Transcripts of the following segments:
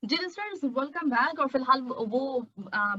जी listeners, welcome back. और फिलहाल वो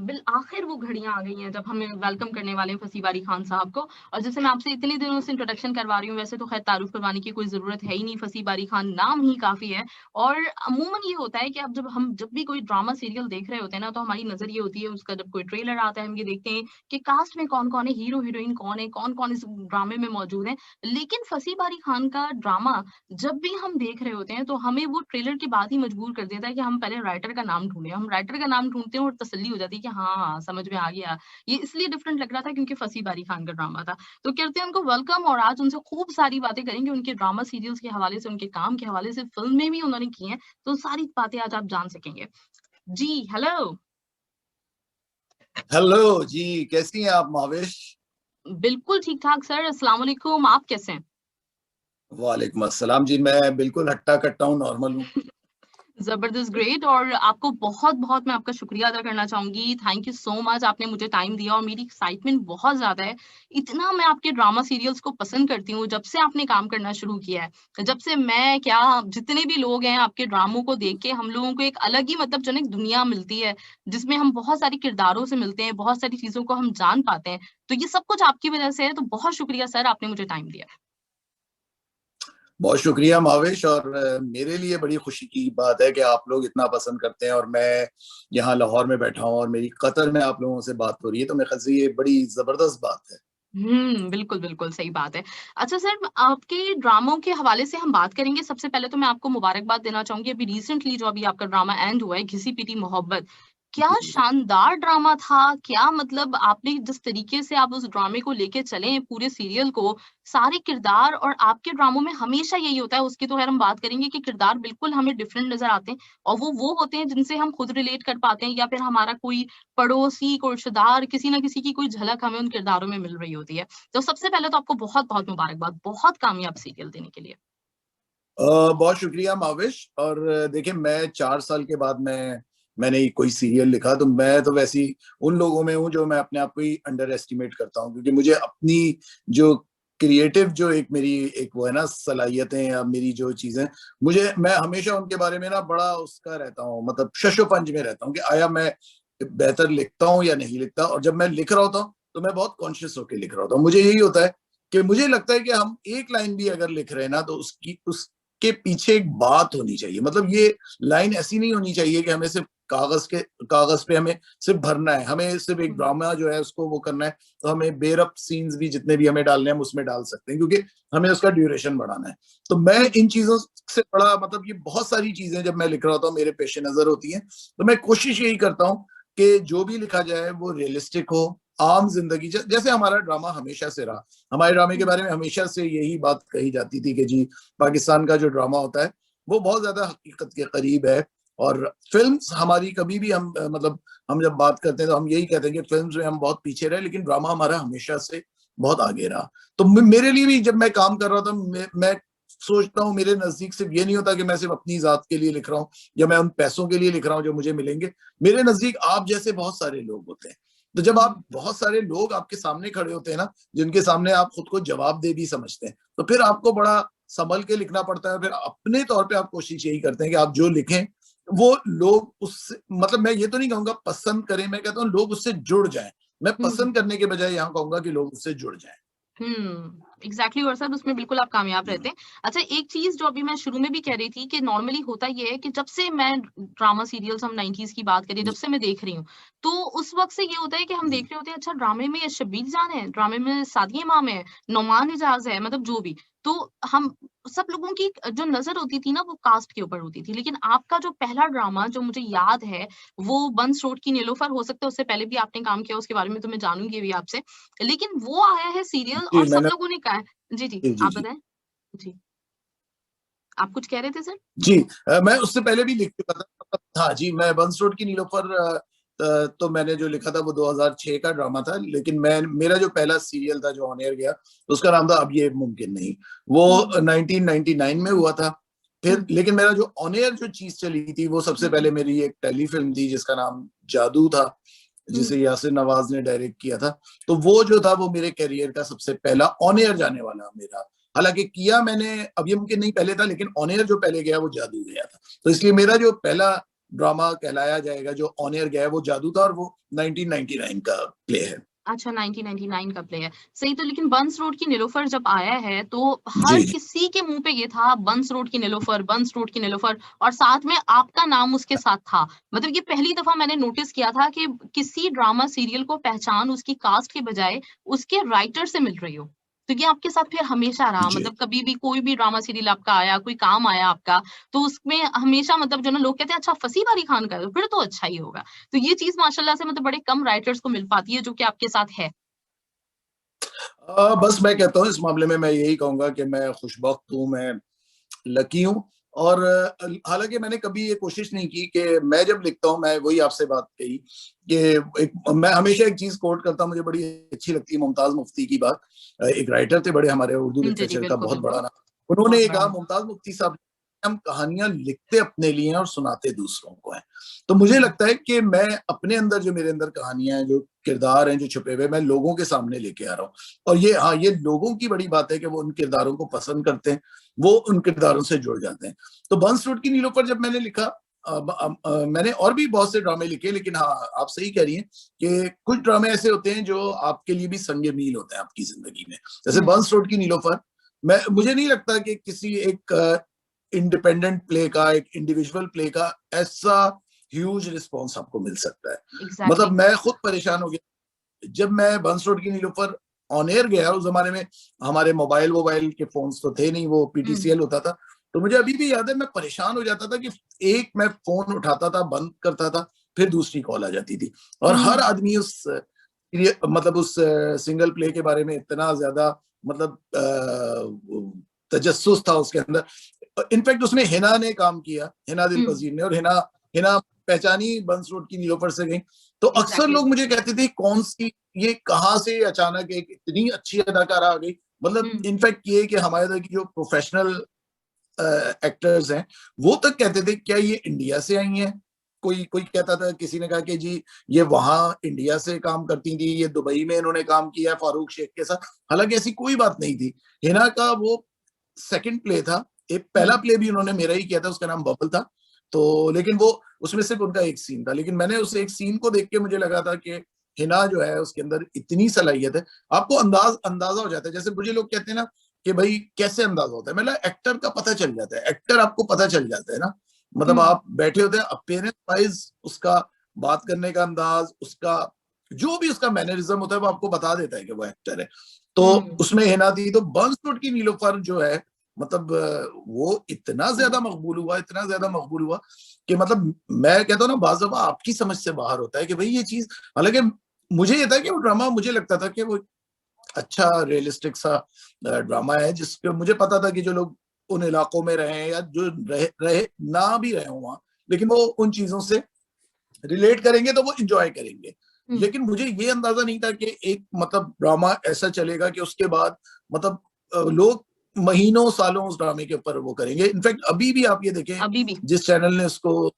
बिल आखिर वो घड़ियां आ गई हैं जब हमें वेलकम करने वाले हैं फसी बारी खान साहब को। और जैसे मैं आपसे इतने दिनों से इंट्रोडक्शन करवा रही हूँ, वैसे तो खैर तारुफ करवाने की कोई जरूरत है ही नहीं, फसी बारी खान नाम ही काफी है। और अमूमन ये होता है कि अब जब भी कोई ड्रामा सीरियल देख रहे होते हैं ना, तो हमारी नजर ये होती है, उसका जब कोई ट्रेलर आता है हम ये देखते हैं कि कास्ट में कौन कौन है, हीरो हीरोइन कौन है, कौन कौन इस ड्रामे में मौजूद है। लेकिन फसी बारी खान का ड्रामा जब भी हम देख रहे होते हैं तो हमें वो ट्रेलर के बाद ही मजबूर कर देता है कि हम पहले राइटर का नाम ढूंढें। हम राइटर का नाम ढूंढते हैं और तसल्ली हो जाती है कि हाँ हाँ समझ में आ गया। ये इसलिए डिफरेंट लग रहा था क्योंकि फसी बारी खान का ड्रामा था। तो कहते हैं उनको वेलकम, और आज उनसे खूब सारी बातें करेंगे उनके ड्रामा सीरियल्स के हवाले से, उनके काम के हवाले से, फिल्में भी उन्होंने की हैं, तो सारी बातें आज आप जान सकेंगे। जी हेलो। हेलो जी, कैसी हैं आप माविश? बिल्कुल ठीक ठाक सर, अस्सलाम वालेकुम। आप कैसे हैं? वालेकुम अस्सलाम जी, मैं बिल्कुल हट्टा कट्टा हूँ, नॉर्मल हूँ। जबरदस्त, ग्रेट। और आपको बहुत बहुत मैं आपका शुक्रिया अदा करना चाहूंगी। थैंक यू सो मच, आपने मुझे टाइम दिया और मेरी एक्साइटमेंट बहुत ज्यादा है। इतना मैं आपके ड्रामा सीरियल्स को पसंद करती हूँ जब से आपने काम करना शुरू किया है। जब से मैं क्या, जितने भी लोग हैं, आपके ड्रामों को देख के हम लोगों को एक अलग ही मतलब जो ना एक दुनिया मिलती है, जिसमें हम बहुत सारी किरदारों से मिलते हैं, बहुत सारी चीजों को हम जान पाते हैं। तो ये सब कुछ आपकी वजह से है, तो बहुत शुक्रिया सर, आपने मुझे टाइम दिया। बहुत शुक्रिया माविश। और मेरे लिए बड़ी खुशी की बात है कि आप लोग इतना पसंद करते हैं और मैं यहाँ लाहौर में बैठा हूँ और मेरी कतर में आप लोगों से बात हो रही है, तो मेरे ख्याल से ये बड़ी जबरदस्त बात है। बिल्कुल, बिल्कुल, सही बात है। अच्छा सर, आपके ड्रामों के हवाले से हम बात करेंगे। सबसे पहले तो मैं आपको मुबारकबाद देना चाहूँगी, अभी रिसेंटली जो अभी आपका ड्रामा एंड हुआ है, घिसी-पिटी मोहब्बत, क्या जी। शानदार ड्रामा था! क्या मतलब आपने जिस तरीके से आप उस ड्रामे को लेके चले हैं, पूरे सीरियल को, सारे किरदार, और आपके ड्रामों में हमेशा यही होता है, उसकी तो खैर हम बात करेंगे कि किरदार बिल्कुल हमें डिफरेंट नज़र आते हैं, और वो होते हैं जिनसे हम खुद रिलेट कर पाते हैं, या फिर हमारा कोई पड़ोसी, कोई रिश्तेदार, किसी ना किसी की कोई झलक हमें उन किरदारों में मिल रही होती है। तो सबसे पहले तो आपको बहुत-बहुत मुबारकबाद, बहुत कामयाब सीरियल देने के लिए। बहुत शुक्रिया माविश। और देखिए, मैं 4 साल के बाद मैंने कोई सीरियल लिखा, तो मैं तो वैसे ही उन लोगों में हूँ जो मैं अपने आप को ही अंडर एस्टिमेट करता हूँ, क्योंकि मुझे अपनी जो क्रिएटिव जो एक मेरी एक वो है ना सलाहियतें या मेरी जो चीजें, मुझे मैं हमेशा उनके बारे में ना बड़ा उसका रहता हूँ, मतलब शशोपंज में रहता हूँ कि आया मैं बेहतर लिखता हूँ या नहीं लिखता। और जब मैं लिख रहा होता हूँ तो मैं बहुत कॉन्शियस होकर लिख रहा होता हूँ। मुझे यही होता है कि मुझे लगता है कि हम एक लाइन भी अगर लिख रहे हैं ना, तो उसकी उसके पीछे एक बात होनी चाहिए। मतलब ये लाइन ऐसी नहीं होनी चाहिए कि हमें सिर्फ कागज पे हमें सिर्फ भरना है, हमें सिर्फ एक हुँ, ड्रामा जो है उसको वो करना है, तो हमें बेरब सीन्स भी जितने भी हमें डालने हैं हम उसमें डाल सकते हैं, क्योंकि हमें उसका ड्यूरेशन बढ़ाना है। तो मैं हुँ, इन चीजों से बड़ा, मतलब ये बहुत सारी चीजें जब मैं लिख रहा होता हूँ मेरे पेश नजर होती हैं, तो मैं कोशिश यही करता हूँ कि जो भी लिखा जाए वो रियलिस्टिक हो, आम जिंदगी जैसे हमारा ड्रामा हमेशा से रहा। हमारे ड्रामे के हुँ, बारे में हमेशा से यही बात कही जाती थी कि जी, पाकिस्तान का जो ड्रामा होता है वो बहुत ज्यादा हकीकत के करीब है। और फिल्म्स हमारी कभी भी हम मतलब हम जब बात करते हैं तो हम यही कहते हैं कि फिल्म्स में हम बहुत पीछे रहे, लेकिन ड्रामा हमारा हमेशा से बहुत आगे रहा। तो मेरे लिए भी जब मैं काम कर रहा था, मैं सोचता हूँ मेरे नजदीक सिर्फ ये नहीं होता कि मैं सिर्फ अपनी जात के लिए लिख रहा हूँ या मैं उन पैसों के लिए लिख रहा हूँ जो मुझे मिलेंगे। मेरे नजदीक आप जैसे बहुत सारे लोग होते हैं। तो जब हुँ, आप बहुत सारे लोग आपके सामने खड़े होते हैं ना, जिनके सामने आप खुद को जवाब दे भी समझते हैं, तो फिर आपको बड़ा संभल के लिखना पड़ता है। फिर अपने तौर पे आप कोशिश यही करते हैं कि आप जो लिखें वो लोग उससे, मतलब मैं ये तो नहीं कहूंगा पसंद करें, मैं कहता हूँ लोग उससे जुड़ जाएं। मैं हुँ। पसंद करने के बजाय यहाँ कहूंगा कि लोग उससे जुड़ जाएं। एग्ज़ैक्टली, और सर उसमें बिल्कुल आप कामयाब रहते हैं। अच्छा, एक चीज़ जो अभी मैं शुरू में भी कह रही थी कि नॉर्मली होता ये है कि जब से मैं ड्रामा सीरियल्स, हम 90s की बात करें, जब जी, से मैं देख रही हूँ, तो उस वक़्त से ये होता है कि हम देख जी, रहे होते हैं, अच्छा ड्रामे में शब्बीर जान है, ड्रामे में सादिया इमाम है, नोमान इजाज़ है, मतलब जो भी। तो हम सब लोगों की जो नज़र होती थी ना, वो कास्ट के ऊपर होती थी। लेकिन आपका जो पहला ड्रामा जो मुझे याद है, वो बंस रोड की नीलोफर, हो सकता है उससे पहले भी आपने काम किया, उसके बारे में तो मैं जानूँगी भी आपसे। लेकिन वो आया है सीरियल जी और सब मैंने, लोगों ने कहा है। जी, जी, जी, जी, आप जी, बताएँ? जी, आप कुछ कह रहे थे सर? जी। मैं उससे पहले भी लिख चुका था, मतलब हाँ जी, मैं बंस रोड की नीलोफर तो मैंने जो लिखा था वो 2006 का ड्रामा था, लेकिन मैं मेरा जो पहला सीरियल था जो ऑन एयर गया, उसका नाम था अब ये मुमकिन नहीं। वो हुँ, 1999 में हुआ था। हुँ, फिर लेकिन मेरा जो ऑन एयर जो चीज चली थी वो सबसे हुँ, पहले मेरी एक टेलीफिल्म थी जिसका नाम जादू था, हुँ, जिसे यासिर नवाज ने डायरेक्ट किया था। तो वो जो था वो मेरे करियर का सबसे पहला ऑन एयर जाने वाला मेरा, हालांकि किया मैंने अब ये मुमकिन नहीं पहले था, लेकिन ऑन एयर जो पहले गया वो जादू गया था। तो इसलिए मेरा जो पहला ड्रामा कहलाया जाएगा जो ऑन एयर गया है वो जादू था, और वो 1999 का प्ले है। अच्छा, 1999 का प्ले है। सही, तो लेकिन बंस रोड की नीलोफर जब आया है तो हर जी जी। किसी के मुँह पे ये था बंस रोड की नीलोफर, बंस रोड की नीलोफर, और साथ में आपका नाम उसके साथ था। मतलब ये पहली दफ़ा मैंने नोटिस किया था कि किसी ड्रामा सीरियल को पहचान उसकी कास्ट के बजाय उसके राइटर से मिल रही हो। तो ये आपके साथ फिर हमेशा रहा, जी। मतलब कभी भी कोई भी ड्रामा सीरियल आपका आया, कोई काम आया आपका, तो उसमें हमेशा मतलब जो ना लोग कहते हैं अच्छा फसी वाली खान का है, तो फिर तो अच्छा ही होगा। तो ये चीज़ माशाल्लाह से मतलब बड़े कम राइटर्स को मिल पाती है जो कि आपके साथ है। बस मैं कहता हूँ इस मामले में मैं यही कहूंगा कि मैं खुशबख्त हूँ, मैं लकी हूँ। और हालांकि मैंने कभी ये कोशिश नहीं की कि मैं जब लिखता हूँ, मैं वही आपसे बात कही कि मैं हमेशा एक चीज कोट करता हूँ, मुझे बड़ी अच्छी लगती है मुमताज मुफ्ती की बात। एक राइटर थे बड़े, हमारे उर्दू जी, जी, लिटरेचर का बिल्कुल, बहुत बड़ा बिल्कुल। नाम। उन्होंने बहुत ये बड़ा कहा, नाम। मुमताज मुफ्ती साहब, हम कहानियां लिखते अपने लिए हैं और सुनाते दूसरों को हैं। तो मुझे हुँ, लगता है कि मैं अपने अंदर, जो मेरे अंदर कहानियां हैं, जो किरदार हैं जो छुपे हुए, मैं लोगों के सामने लेके आ रहा हूँ। और ये, हाँ, ये लोगों की बड़ी बात है कि वो उन किरदारों को पसंद करते हैं, वो उन किरदारों से जुड़ जाते हैं। तो बंस रोड की नीलोफर जब मैंने लिखा, मैंने और भी बहुत से ड्रामे लिखे, लेकिन हाँ, आप सही कह रही हैं कि कुछ ड्रामे ऐसे होते हैं जो आपके लिए भी संग मील होते हैं आपकी जिंदगी में। जैसे हुँ, बंस रोड की नीलोफर, मुझे नहीं लगता कि किसी एक इंडिपेंडेंट प्ले का, एक इंडिविजुअल प्ले का ऐसा ह्यूज रिस्पॉन्स आपको मिल सकता है। मतलब एग्ज़ैक्टली। मैं खुद परेशान हो गया जब मैं बंस रोड की नीलोफर ऑन एयर गया। उस जमाने में हमारे मोबाइल वोबाइल के फोन्स तो थे नहीं, वो हुँ, पीटीसीएल होता था। तो मुझे अभी भी याद है, मैं परेशान हो जाता था कि एक मैं फोन उठाता था, बंद करता था, फिर दूसरी कॉल आ जाती थी, और हर हुँ, आदमी उस मतलब उस सिंगल प्ले के बारे में इतना ज्यादा, मतलब तजस्सुस था उसके अंदर। इनफैक्ट उसमें हिना ने काम किया, हिना दिल हुँ, पजीर ने, और हिना हिना पहचानी बंस रोड की नीलोफर से गई। तो अक्सर एग्ज़ैक्टली। लोग मुझे कहते थे कौन सी, ये कहाँ से अचानक एक इतनी अच्छी अदाकारा आ गई। मतलब हुँ, इनफैक्ट ये कि हमारे इधर की जो प्रोफेशनल एक्टर्स हैं, वो तक कहते थे क्या ये इंडिया से आई हैं। कोई कोई कहता था, किसी ने कहा कि जी ये वहां इंडिया से काम करती थी, ये दुबई में इन्होंने काम किया फारूक शेख के साथ। हालांकि ऐसी कोई बात नहीं थी। हिना का वो सेकंड प्ले था। एक हुँ, पहला प्ले भी उन्होंने मेरा ही किया था, उसका नाम बबल था। तो लेकिन वो, उसमें सिर्फ उनका एक सीन था, लेकिन मैंने उस एक सीन को देख के मुझे लगा था कि हिना जो है उसके अंदर इतनी सलाहियत है। आपको अंदाजा हो जाता है। जैसे मुझे लोग कहते हैं ना कि भाई कैसे अंदाजा होता है, मतलब एक्टर का पता चल जाता है, एक्टर आपको पता चल जाता है ना। मतलब हुँ, आप बैठे होते हैं, अपीयरेंस वाइज उसका बात करने का अंदाज, उसका जो भी उसका मैनरिज्म होता है, वो आपको बता देता है कि वो एक्टर है। तो हुँ, उसमें हिना थी। तो बंस रोड की नीलोफर जो है, मतलब वो इतना ज्यादा मकबूल हुआ, इतना ज्यादा मकबूल हुआ कि मतलब मैं कहता हूँ ना, बाज़ दफा आपकी समझ से बाहर होता है कि भाई ये चीज। हालांकि मुझे ये था कि वो ड्रामा, मुझे लगता था कि वो अच्छा रियलिस्टिक सा ड्रामा है, जिसके मुझे पता था कि जो लोग उन इलाकों में रहे हैं, या जो रहे रहे ना भी रहे हो वहां, लेकिन वो उन चीजों से रिलेट करेंगे तो वो इंजॉय करेंगे। हुँ, लेकिन मुझे ये अंदाजा नहीं था कि एक, मतलब ड्रामा ऐसा चलेगा कि उसके बाद, मतलब लोग महीनों सालों उस ड्रामे के ऊपर वो करेंगे। इनफैक्ट अभी भी आप ये देखें, अभी भी। जिस चैनल ने उसको,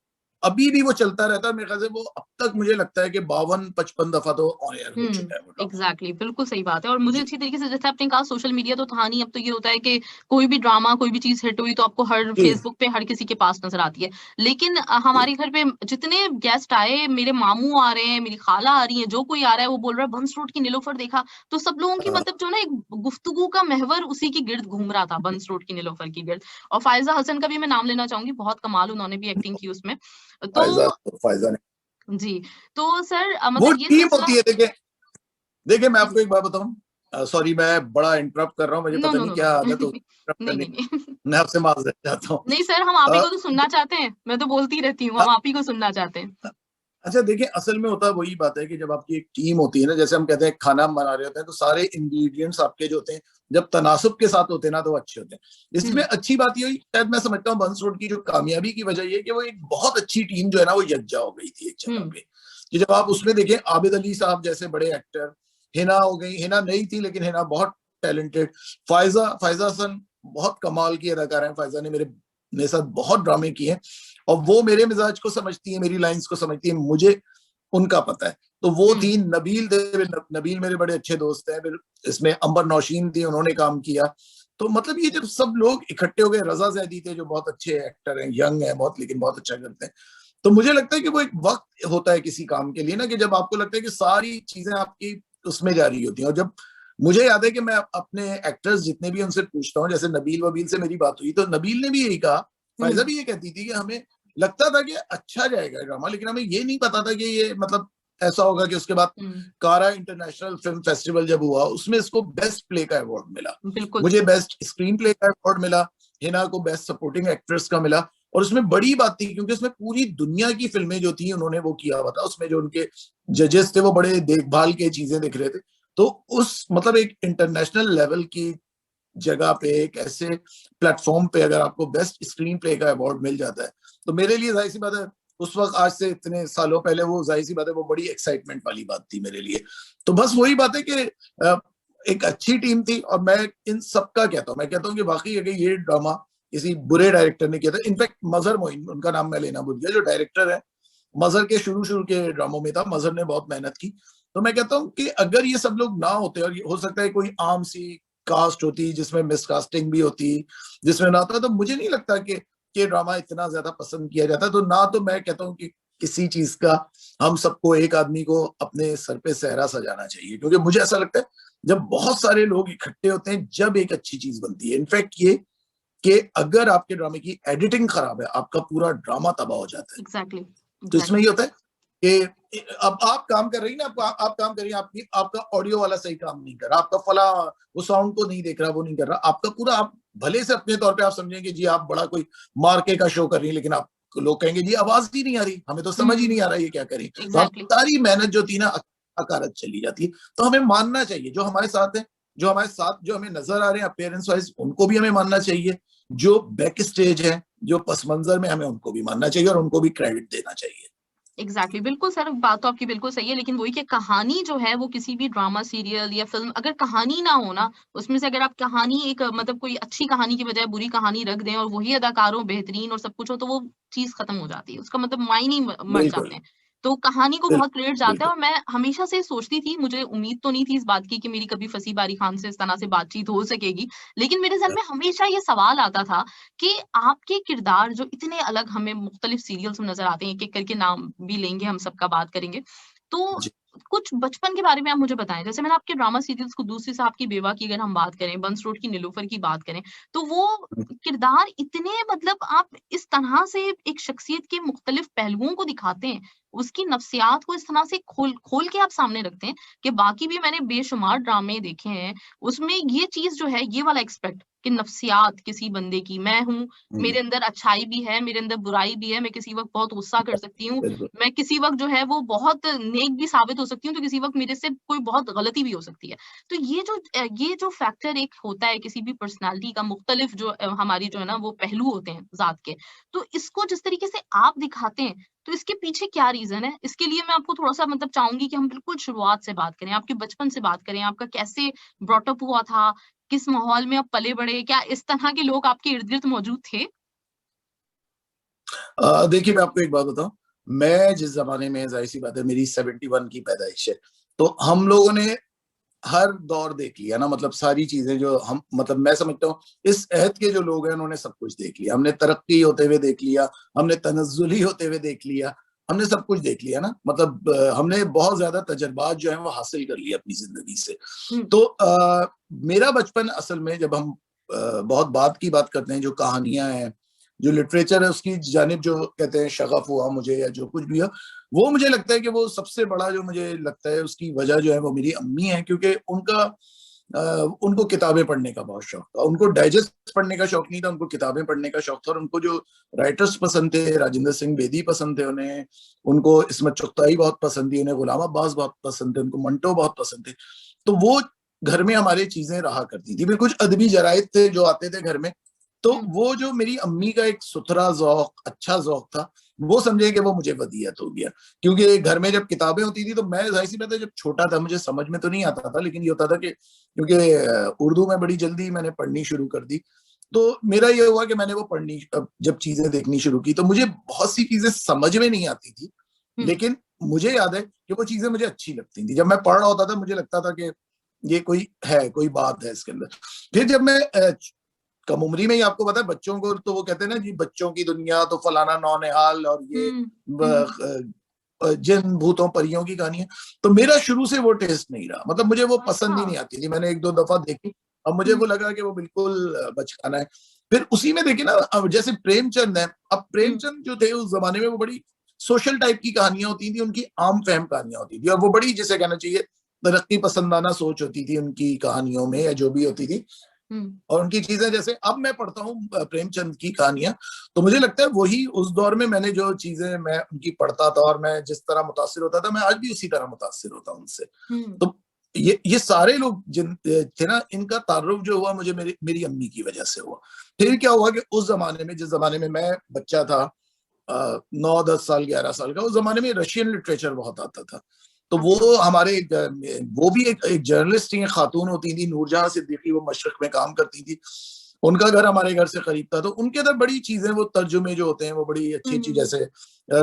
अभी भी वो चलता रहता है। मेरे ख्याल से वो अब तक मुझे लगता है कि 52-55 दफा तो ऑन एयर हो हुँ, चुका है वो ड्रामा। एग्ज़ैक्टली, बिल्कुल सही बात है, और मुझे जी अच्छी तरीके से जैसे आपने कहा सोशल मीडिया तो था नहीं, अब तो ये होता है कि कोई भी ड्रामा, कोई भी चीज़ हिट हुई तो आपको हर जी फ़ेसबुक पे हर किसी के पास नज़र आती है। लेकिन हमारे घर पे जितने गेस्ट आए, मेरे मामू आ रहे हैं, मेरी खाला आ रही हैं, जो कोई आ रहा है वो बोल रहा है बंस रोड की नीलोफर देखा, तो सब लोगों की हाँ, मतलब जो है ना एक गुफ्तगू का महवर उसी की गिर्द घूम रहा था, बंस रोड की नीलोफर की गिर्द। और फ़ायज़ा हसन का भी मैं नाम लेना चाहूँगी, बहुत कमाल उन्होंने भी एक्टिंग की उसमें। फायजा तो फायजा ने, जी, तो सर वो मतलब ये टीम सिलसिला। होती है। देखिए देखिए, मैं जी। आपको एक बात बताऊं, सॉरी मैं बड़ा इंटरप्ट कर रहा हूँ, मुझे नो, पता नो, नहीं नो, नो। क्या आदत होती है interrupt नहीं, करने नहीं, की। नहीं। मैं आपसे माजरत चाहता हूँ। नहीं सर, हम आप ही अ, को तो सुनना चाहते हैं। मैं तो बोलती रहती हूँ, हम आप ही को सुनना चाहते हैं। अच्छा देखिए, असल में होता वही बात है कि जब आपकी एक टीम होती है ना, जैसे हम कहते हैं खाना हम बना रहे होते हैं, तो सारे इंग्रेडिएंट्स आपके जो होते हैं, जब तनासुब के साथ होते हैं ना, तो वो अच्छे होते हैं। इसमें हुँ, अच्छी बात ये हुई, शायद मैं समझता हूँ बंस रोड की जो कामयाबी की वजह ये कि वो एक बहुत अच्छी टीम जो है ना, वो यकजा हो गई थी एक जगह हुँ, पे। कि जब आप उसमें देखें, आबिद अली साहब जैसे बड़े एक्टर, हिना हो गई, हिना नई थी लेकिन हिना बहुत टैलेंटेड, फायजा फायजा हसन बहुत कमाल की अदाकार है। फायजा ने मेरे साथ बहुत ड्रामे किए हैं, और वो मेरे मिजाज को समझती है, मेरी लाइंस को समझती है, मुझे उनका पता है। तो वो हुँ, थी नबील देव, नबील मेरे बड़े अच्छे दोस्त हैं। फिर इसमें अंबर नौशीन थी, उन्होंने काम किया। तो मतलब ये जब सब लोग इकट्ठे हो गए, रजा जैदी थे जो बहुत अच्छे एक्टर हैं, यंग है बहुत लेकिन बहुत अच्छा करते हैं। तो मुझे लगता है कि वो एक वक्त होता है किसी काम के लिए ना, कि जब आपको लगता है कि सारी चीजें आपकी उसमें जा रही होती हैं। और जब मुझे याद है कि मैं अपने एक्टर्स जितने भी उनसे पूछता हूँ, जैसे नबील वबील से मेरी बात हुई तो नबील ने भी यही कहा, फायजा भी ये कहती थी कि हमें लगता था कि अच्छा जाएगा ड्रामा, लेकिन हमें ये नहीं पता था कि ये मतलब ऐसा होगा कि उसके बाद कारा इंटरनेशनल फिल्म फेस्टिवल जब हुआ उसमें इसको बेस्ट प्ले का अवार्ड मिला, बिल्कुल मुझे बेस्ट स्क्रीन प्ले का अवार्ड मिला, हिना को बेस्ट सपोर्टिंग एक्ट्रेस का मिला। और उसमें बड़ी बात थी क्योंकि उसमें पूरी दुनिया की फिल्में जो थी उन्होंने वो किया हुआ था, उसमें जो उनके जजेस थे वो बड़े देखभाल के चीजें देख रहे थे। तो उस मतलब एक इंटरनेशनल लेवल की जगह पे एक ऐसे प्लेटफॉर्म पे अगर आपको बेस्ट स्क्रीन प्ले का अवार्ड मिल जाता है तो मेरे लिए जाहिर सी बात है, उस वक्त आज से इतने सालों पहले वो जाहिर सी बात है वो बड़ी एक्साइटमेंट वाली बात थी मेरे लिए। तो बस वही बात है कि एक अच्छी टीम थी और मैं इन सबका कहता हूँ, मैं कहता हूँ कि वाकई अगर ये ड्रामा किसी बुरे डायरेक्टर ने किया था, इनफैक्ट मजहर मोइन उनका नाम मैं लेना भूल गया, जो डायरेक्टर है मजहर के शुरू के ड्रामों में था, मजहर ने बहुत मेहनत की। तो मैं कहता हूँ कि अगर ये सब लोग ना होते और हो सकता है कोई आम सी कास्ट होती जिसमें मिसकास्टिंग भी होती, जिसमें ना होता, तो मुझे नहीं लगता कि ड्रामा इतना ज्यादा पसंद किया जाता। तो ना तो मैं कहता हूँ कि किसी चीज का हम सबको, एक आदमी को अपने सर पे सहरा सजाना चाहिए, क्योंकि मुझे ऐसा लगता है जब बहुत सारे लोग इकट्ठे होते हैं जब एक अच्छी चीज बनती है। इनफैक्ट ये कि अगर आपके ड्रामे की एडिटिंग खराब है आपका पूरा ड्रामा तबाह हो जाता है। एग्जैक्टली तो इसमें ये होता है कि अब आप काम कर रही ना, आप काम कर रही हैं, आपकी आपका ऑडियो वाला सही काम नहीं कर रहा, आपका फला वो साउंड को नहीं देख रहा, वो नहीं कर रहा, आपका पूरा, आप भले से अपने तौर पे आप समझेंगे जी आप बड़ा कोई मार्के का शो कर रही है, लेकिन आप लोग कहेंगे जी आवाज ही नहीं आ रही, हमें तो समझ ही नहीं आ रहा ये क्या करें। तो हम एग्जैक्टली सारी मेहनत जो थी ना अकारत चली जाती है। तो हमें मानना चाहिए जो हमारे साथ है, जो हमारे साथ जो हमें नजर आ रहे हैं अपेयरेंस वाइज, उनको भी हमें मानना चाहिए, जो बैक स्टेज है जो पस मंजर में, हमें उनको भी मानना चाहिए और उनको भी क्रेडिट देना चाहिए। एग्जैक्टली बिल्कुल सर, बात तो आपकी बिल्कुल सही है, लेकिन वही कि कहानी जो है वो किसी भी ड्रामा सीरियल या फिल्म, अगर कहानी ना हो ना, उसमें से अगर आप कहानी एक मतलब कोई अच्छी कहानी की बजाय बुरी कहानी रख दें और वही अदाकार हो बेहतरीन और सब कुछ हो, तो वो चीज खत्म हो जाती है, उसका मतलब मायने ही मर बिल्कुल जाते हैं। तो कहानी को बहुत क्रेडिट जाता है, बिल्कुल। और मैं हमेशा से सोचती थी, मुझे उम्मीद तो नहीं थी इस बात की कि मेरी कभी फसी बारी खान से इस तरह से बातचीत हो सकेगी, लेकिन मेरे ज़हन में हमेशा ये सवाल आता था कि आपके किरदार जो इतने अलग हमें मुख्तलिफ सीरियल्स में नज़र आते हैं, एक-एक करके नाम भी लेंगे, हम सबका बात करेंगे। तो जी। कुछ बचपन के बारे में आप मुझे बताएँ। जैसे मैंने आपके ड्रामा सीरियल्स कुद्दूस साहब की बेवा की अगर हम बात करें, बंस रोड की नीलूफर की बात करें, तो वो किरदार इतने मतलब आप इस तरह से एक शख्सियत के मुख्तलिफ पहलुओं को दिखाते हैं, उसकी नफ्सियात को इस तरह से खोल खोल के आप सामने रखते हैं कि बाकी भी मैंने बेशुमार ड्रामे देखे हैं, उसमें ये चीज़ जो है, ये वाला एस्पेक्ट कि नफ्सियात किसी बंदे की, मैं हूँ, मेरे अंदर अच्छाई भी है, मेरे अंदर बुराई भी है, मैं किसी वक़्त बहुत गुस्सा कर सकती हूँ, बिल्कुल मैं किसी वक़्त जो है वो बहुत नेक भी साबित हो सकती हूँ, तो किसी वक़्त मेरे से कोई बहुत गलती भी हो सकती है। तो ये जो फैक्टर एक होता है किसी भी पर्सनैलिटी का, मुख्तलिफ जो हमारी जो है ना वो पहलू होते हैं ज़ात के, तो इसको जिस तरीके से आप दिखाते हैं, तो इसके पीछे क्या रीज़न है? इसके लिए मैं आपको थोड़ा-सा मतलब चाहूँगी कि हम बिल्कुल शुरुआत से बात करें, आपके बचपन से बात करें, आपका कैसे ब्रॉट अप हुआ था? किस माहौल में आप पले-बड़े? क्या इस तरह के लोग आपके इर्द-गिर्द मौजूद थे? देखिए मैं आपको एक बात बताऊं, मैं जिस जमाने में, जाहिर सी बात है मेरी 71 की पैदाइश है, तो हम लोगों ने हर दौर देख लिया ना, मतलब सारी चीजें जो हम, मतलब मैं समझता हूँ इस अहद के जो लोग हैं उन्होंने सब कुछ देख लिया। हमने तरक्की होते हुए देख लिया, हमने तनज़्ज़ुली होते हुए देख लिया, हमने सब कुछ देख लिया ना, मतलब हमने बहुत ज्यादा तजर्बात जो है वो हासिल कर लिया अपनी जिंदगी से। हुँ, तो मेरा बचपन असल में, जब हम बहुत बाद की बात करते हैं, जो कहानियां हैं, जो लिटरेचर है, उसकी जानिब जो कहते हैं शगफ हुआ मुझे या जो कुछ भी हो, वो मुझे लगता है कि वो सबसे बड़ा जो मुझे लगता है उसकी वजह जो है वो मेरी अम्मी है, क्योंकि उनको किताबें पढ़ने का बहुत शौक था। उनको डाइजेस्ट पढ़ने का शौक नहीं था, उनको किताबें पढ़ने का शौक था। और उनको जो राइटर्स पसंद थे, राजेंद्र सिंह बेदी पसंद थे उन्हें, उनको इस्मत चुगताई बहुत पसंद थी, उन्हें गुलाम अब्बास बहुत पसंद थे, उनको मंटो बहुत पसंद थे। तो वो घर में हमारे चीजें रहा करती थी। फिर कुछ अदबी जराइद थे जो आते थे घर में, तो हुँ, वो जो मेरी अम्मी का एक सुथरा जौक, अच्छा जौक था, वो समझे कि वो मुझे वदीयत हो गया। क्योंकि घर में जब किताबें होती थी तो मैं, जाहिर सी बात है, जब छोटा था मुझे समझ में तो नहीं आता था, लेकिन ये होता था कि क्योंकि उर्दू में बड़ी जल्दी मैंने पढ़नी शुरू कर दी, तो मेरा ये हुआ कि मैंने वो पढ़नी, जब चीजें देखनी शुरू की तो मुझे बहुत सी चीजें समझ में नहीं आती थी, हुँ, लेकिन मुझे याद है कि वो चीजें मुझे अच्छी लगती थी। जब मैं पढ़ रहा होता था मुझे लगता था कि ये कोई है, कोई बात है इसके अंदर। फिर जब मैं कम उम्री में ही आपको पता है बच्चों को तो वो कहते हैं ना जी बच्चों की दुनिया तो फलाना नौनिहाल और ये जिन भूतों परियों की कहानी है। तो मेरा शुरू से वो टेस्ट नहीं रहा, मतलब मुझे वो पसंद ही नहीं आती थी। मैंने 1-2 दफा देखी, अब मुझे वो लगा कि वो बिल्कुल बचकाना है। फिर उसी में देखिए ना, अब जैसे प्रेमचंद है, अब प्रेमचंद जो थे उस जमाने में वो बड़ी सोशल टाइप की कहानियां होती थी, उनकी आम फहम कहानियां होती थी, और वो बड़ी जिसे कहना चाहिए तरक्की पसंदाना सोच होती थी उनकी कहानियों में, या जो भी होती थी। और उनकी चीजें, जैसे अब मैं पढ़ता हूँ प्रेमचंद की कहानियां, तो मुझे लगता है वही उस दौर में मैंने जो चीजें मैं उनकी पढ़ता था और मैं जिस तरह मुतासिर होता था, मैं आज भी उसी तरह मुतासिर होता हूँ उनसे। तो ये सारे लोग जिन थे ना, इनका तारुफ जो हुआ मुझे मेरी अम्मी की वजह से हुआ। फिर क्या हुआ कि उस जमाने में, जिस जमाने में मैं बच्चा था, 9-10 साल 11 साल का, उस जमाने में रशियन लिटरेचर बहुत आता था। तो वो हमारे वो भी एक जर्नलिस्ट थी, खातून होती थी, नूरजहां सिद्दीकी, वो मशरक में काम करती थी। उनका घर हमारे घर से करीब था, तो उनके अंदर बड़ी चीजें, वो तर्जुमे जो होते हैं वो बड़ी अच्छी अच्छी, जैसे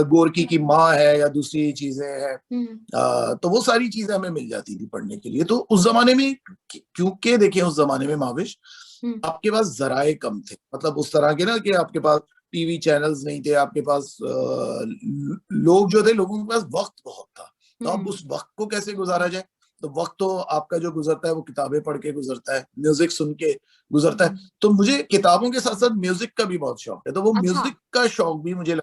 गोरकी की माँ है या दूसरी चीजें हैं, तो वो सारी चीजें हमें मिल जाती थी पढ़ने के लिए। तो उस जमाने में, क्योंकि देखिए उस जमाने में माविश आपके पास जराए कम थे, मतलब उस तरह के ना कि आपके पास टीवी चैनल्स नहीं थे, आपके पास लोग जो थे, लोगों के पास वक्त बहुत था। तो अब उस वक्त को कैसे गुजारा जाए? तो वक्त तो आपका जो गुजरता है वो किताबें पढ़ के गुजरता है, म्यूजिक सुन के गुजरता है। तो मुझे किताबों के साथ साथ म्यूजिक का भी बहुत शौक है, तो वो म्यूजिक का शौक भी मुझे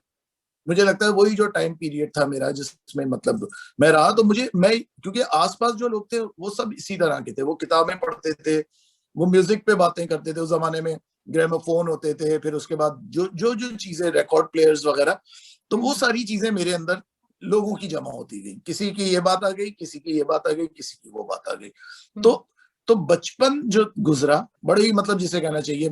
लगता है वही जो टाइम पीरियड था मेरा, जिसमें मतलब मैं रहा। तो मैं क्योंकि आसपास जो लोग थे वो सब इसी तरह के थे, वो किताबें पढ़ते थे, वो म्यूजिक पे बातें करते थे। उस जमाने में ग्रामोफोन होते थे, फिर उसके बाद जो जो जो चीजें, रिकॉर्ड प्लेयर्स वगैरह, तो वो सारी चीजें मेरे अंदर लोगों की जमा होती गई। किसी की ये बात आ गई, किसी की ये बात आ गई, किसी की वो बात आ गई। तो बचपन जो गुजरा बड़े ही, मतलब जिसे कहना चाहिए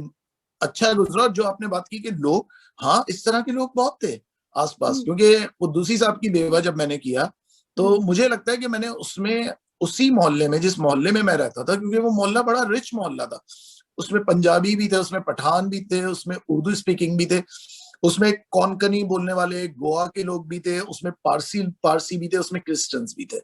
अच्छा गुजरा। जो आपने बात की कि लोग, हाँ इस तरह के लोग बहुत थे आसपास, क्योंकि कुद्दूसी साहब की बेवा जब मैंने किया, तो मुझे लगता है कि मैंने उसमें उसी मोहल्ले में, जिस मोहल्ले में मैं रहता था, क्योंकि वो मोहल्ला बड़ा रिच मोहल्ला था, उसमें पंजाबी भी थे, उसमें पठान भी थे, उसमें उर्दू स्पीकिंग भी थे, उसमें कोंकणी बोलने वाले गोवा के लोग भी थे, उसमें पारसी भी थे, उसमें क्रिश्चियंस भी थे।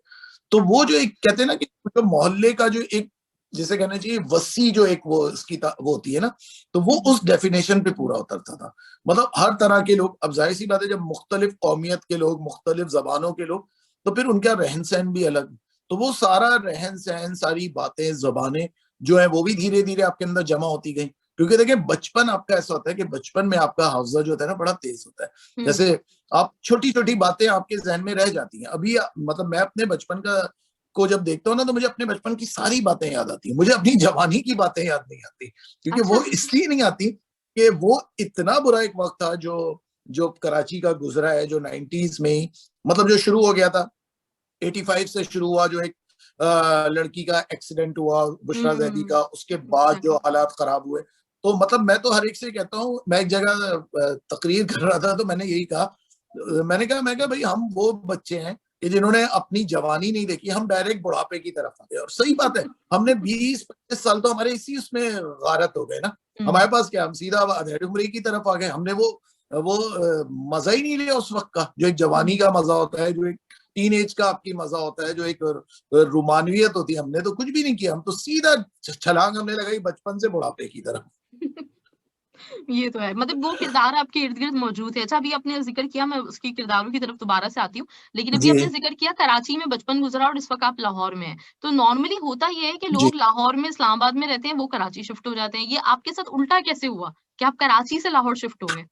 तो वो जो एक कहते हैं ना कि जो मोहल्ले का जो एक, जिसे कहना चाहिए वसी, जो एक वो उसकी वो होती है ना, तो वो उस डेफिनेशन पे पूरा उतरता था। मतलब हर तरह के लोग, अब जाहिर सी बात है जब मुख्तलिफ कौमियत के लोग, मुख्तलिफ जबानों के लोग, तो फिर उनका रहन सहन भी अलग। तो वो सारा रहन सहन, सारी बातें, जबानें जो है वो भी धीरे धीरे आपके अंदर जमा होती गई। क्योंकि देखिए बचपन आपका ऐसा होता है कि बचपन में आपका हाफजा जो होता है ना बड़ा तेज होता है। जैसे आप छोटी छोटी बातें आपके जहन में रह जाती हैं। अभी मतलब मैं अपने बचपन को जब देखता हूँ ना, तो मुझे अपने बचपन की सारी बातें याद आती हैं, मुझे अपनी जवानी की बातें याद नहीं आती। क्योंकि वो इसलिए नहीं आती कि वो इतना बुरा एक वक्त था जो कराची का गुजरा है, जो 90s में ही, मतलब जो शुरू हो गया था 85 से शुरू हुआ, जो एक लड़की का एक्सीडेंट हुआ बुशरा जैदी का, उसके बाद जो हालात खराब हुए। तो मतलब मैं तो हर एक से कहता हूँ, मैं एक जगह तकरीर कर रहा था, तो मैंने यही कहा, मैं कहा भाई हम वो बच्चे हैं कि जिन्होंने अपनी जवानी नहीं देखी, हम डायरेक्ट बुढ़ापे की तरफ आ गए। और सही बात है, हमने 20-25 साल तो हमारे इसी उसमें गारत हो गए ना। हमारे पास क्या, हम सीधा अधेड़ उम्री की तरफ आ गए। हमने वो मजा ही नहीं लिया उस वक्त का, जो एक जवानी का मजा होता है, जो एक टीन एज का आपकी मजा होता है, जो एक रोमानवियत होती है। हमने तो कुछ भी नहीं किया, हम तो सीधा छलांग हमने लगाई बचपन से बुढ़ापे की तरफ। ये तो है, मतलब वो किरदार आपके इर्द गिर्द मौजूद है। अच्छा, अभी आपने जिक्र किया, मैं उसकी किरदारों की तरफ दोबारा से आती हूँ, लेकिन अभी आपने जिक्र किया कराची में बचपन गुजरा और इस वक्त आप लाहौर में हैं। तो नॉर्मली होता ये है कि लोग लाहौर में, इस्लामाबाद में रहते हैं, वो कराची शिफ्ट हो जाते हैं। ये आपके साथ उल्टा कैसे हुआ कि आप कराची से लाहौर शिफ्ट हो गए?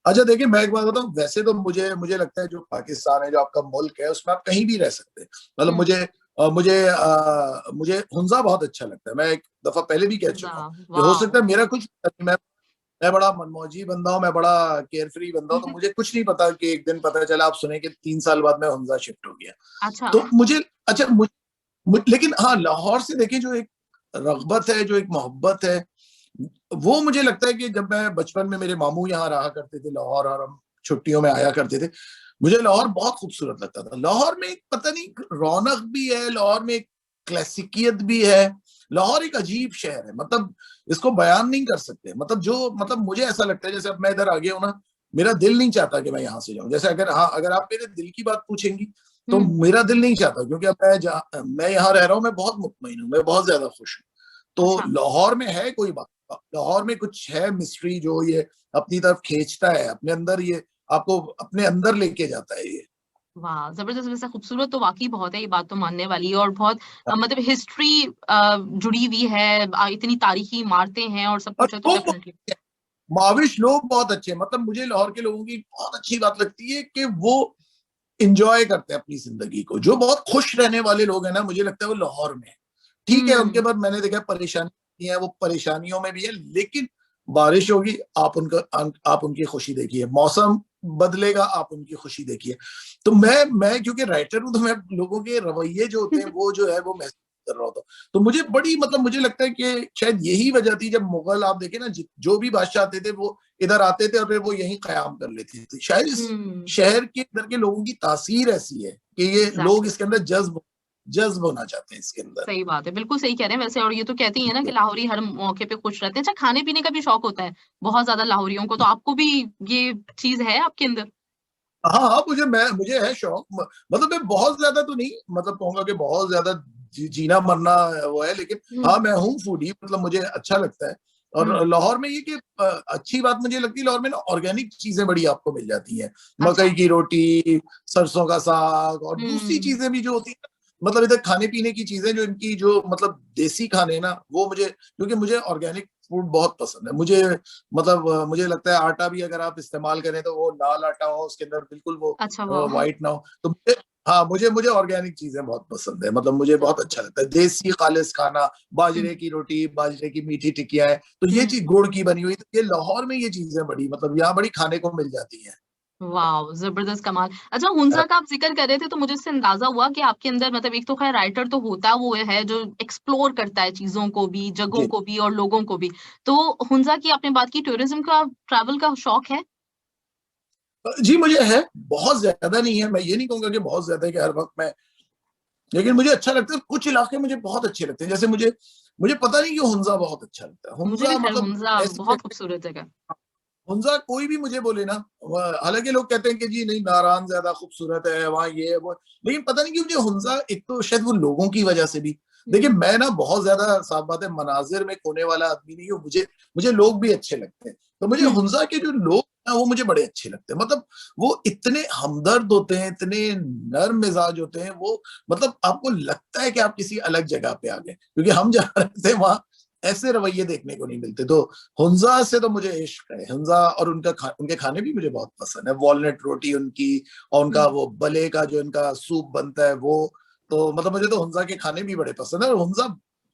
अच्छा देखिए, मैं एक बात बताऊं, वैसे तो मुझे लगता है जो पाकिस्तान है, जो आपका मुल्क है, उसमें आप कहीं भी रह सकते हैं। मतलब मुझे हुंजा बहुत अच्छा लगता है। मैं एक दफा पहले भी कह चुका हूँ कि हो सकता है मेरा कुछ, मैं बड़ा मनमौजी बंदा हूँ, मैं बड़ा केयर फ्री बंदा हूँ, तो मुझे कुछ नहीं पता कि एक दिन पता चला, आप सुने कि 3 साल बाद मैं हुंजा शिफ्ट हो गया। अच्छा। तो लेकिन हाँ, लाहौर से देखिए जो एक रगबत है, जो एक मोहब्बत है, वो मुझे लगता है कि जब मैं बचपन में, मेरे मामू यहाँ रहा करते थे लाहौर, और हम छुट्टियों में आया करते थे, मुझे लाहौर बहुत खूबसूरत लगता था। लाहौर में एक पता नहीं रौनक भी है, लाहौर में एक क्लासिकियत भी है। लाहौर एक अजीब शहर है, मतलब इसको बयान नहीं कर सकते। मतलब मुझे ऐसा लगता है जैसे अब मैं इधर आ गया हूँ ना, मेरा दिल नहीं चाहता कि मैं यहाँ से जाऊं। जैसे अगर आप मेरे दिल की बात पूछेंगी, तो मेरा दिल नहीं चाहता, क्योंकि अब मैं यहाँ रह रहा हूँ, मैं बहुत मुतमईन हूँ, मैं बहुत ज्यादा खुश हूँ। तो अच्छा। लाहौर में है कोई बात, लाहौर में कुछ है मिस्ट्री जो ये अपनी तरफ खींचता है, अपने अंदर ये आपको अपने अंदर लेके जाता है ये। वाह! ज़बरदस्त, वैसे खूबसूरत तो वाक़ई बहुत है, ये बात तो मानने वाली है और बहुत मतलब हिस्ट्री जुड़ी हुई है, इतनी तारीखी इमारतें हैं और सब और कुछ है तो लोग बहुत डेफ़िनेटली। अच्छे हैं, माविश लोग बहुत अच्छे हैं। मतलब मुझे लाहौर के लोगों की बहुत अच्छी बात लगती है कि वो एंजॉय करते हैं अपनी जिंदगी को। जो बहुत खुश रहने वाले लोग हैं ना, मुझे लगता है वो लाहौर में है। ठीक है, उनके हुँ, बाद मैंने देखा परेशानी है, वो परेशानियों में भी है, लेकिन बारिश होगी, आप उनकी खुशी देखिए, मौसम बदलेगा, आप उनकी खुशी देखिए। तो मैं क्योंकि राइटर हूं, तो मैं लोगों के रवैये जो होते हैं वो जो है वो महसूस कर रहा होता हूँ। तो मुझे बड़ी मतलब मुझे लगता है कि शायद यही वजह थी, जब मुगल आप देखे ना, जो भी बादशाह आते थे वो इधर आते थे और फिर वो यहीं कयाम कर लेते थे। शायद इस हुँ, शहर के अंदर के लोगों की तासीर ऐसी है कि ये लोग एग्ज़ैक्टली। इसके अंदर जज्ब जज्ब होना चाहते हैं इसके अंदर। सही बात है, बिल्कुल सही कह रहे हैं वैसे और ये तो कहती हैं ना कि लाहौरी हर मौके पे खुश रहते हैं। अच्छा खाने-पीने का भी शौक होता है, बहुत ज़्यादा लाहौरियों को, तो आपको भी ये चीज़ है आपके अंदर? हाँ, हाँ, मुझे है शौक, मतलब मैं बहुत ज्यादा तो नहीं मतलब कहूंगा कि बहुत ज्यादा जीना मरना वो है, लेकिन हुँ, हाँ मैं हूँ फूडी, मतलब मुझे अच्छा लगता है। और हुँ, लाहौर में ये कि अच्छी बात मुझे लगती है, लाहौर में ना ऑर्गेनिक चीजें बड़ी आपको मिल जाती हैं। अच्छा। मकई की रोटी, सरसों का साग और दूसरी हुँ, चीजें भी जो होती है, मतलब इधर खाने पीने की चीजें जो इनकी जो मतलब देसी खाने ना, वो मुझे, क्योंकि मुझे ऑर्गेनिक फूड बहुत पसंद है। मुझे मतलब मुझे लगता है आटा भी अगर आप इस्तेमाल करें तो वो लाल आटा हो, उसके अंदर बिल्कुल वो अच्छा वाह! व्हाइट ना हो। तो हाँ, मुझे ऑर्गेनिक चीजें बहुत पसंद है, मतलब मुझे बहुत अच्छा लगता है देसी खालिस खाना, हुँ, बाजरे की रोटी, बाजरे की मीठी टिकिया है, तो ये चीज हुँ। गुड़ की बनी हुई, तो ये लाहौर में ये चीजें बड़ी मतलब यहाँ बड़ी खाने को मिल जाती हैं। वाओ! ज़बरदस्त कमाल। अच्छा हुंज़ा का आप ज़िक्र कर रहे थे तो मुझे इससे अंदाज़ा हुआ कि आपके अंदर मतलब एक तो ख़ैर राइटर तो होता वो है जो एक्सप्लोर करता है चीज़ों को भी, जगहों जी, को भी और लोगों को भी। तो हुंज़ा की आपने बात की टूरिज़्म का ट्रैवल का शौक है? जी मुझे है, बहुत ज्यादा नहीं है, मैं ये नहीं कहूंगा कि बहुत ज्यादा है कि हर वक्त मैं, लेकिन मुझे अच्छा लगता है। कुछ इलाके मुझे बहुत अच्छे लगते हैं, जैसे मुझे मुझे पता नहीं क्यों हुंजा बहुत अच्छा लगता है। मुझे भी हुंजा ख़ैर मतलब हुंज़ा ऐसी बहुत जगह, खूबसूरत जगह है। हुंजा कोई भी मुझे बोले ना, हालांकि लोग कहते हैं कि जी नहीं नारायण ज्यादा खूबसूरत है वहाँ ये है वो, लेकिन पता नहीं क्यों मुझे हुंजा, एक तो शायद वो लोगों की वजह से भी। देखिए हुँ, मैं ना बहुत ज्यादा, साफ बात है, मनाजिर में खोने वाला आदमी नहीं हूँ। मुझे मुझे लोग भी अच्छे लगते हैं। तो मुझे हुँ, हुंजा के जो लोग ना वो मुझे बड़े अच्छे लगते हैं। मतलब वो इतने हमदर्द होते हैं, इतने नर्म मिजाज होते हैं वो, मतलब आपको लगता है कि आप किसी अलग जगह पे आ गए, क्योंकि हम जहाँ रहते हैं वहाँ ऐसे रवैये देखने को नहीं मिलते। तो हुंजा से तो मुझे इश्क है। हुंजा और उनके खाने भी मुझे बहुत पसंद है। वॉलनट रोटी उनकी, और हुँ। उनका वो बले का जो इनका सूप बनता है वो, तो मतलब मुझे तो हुंजा के खाने भी बड़े पसंद है, और हुंजा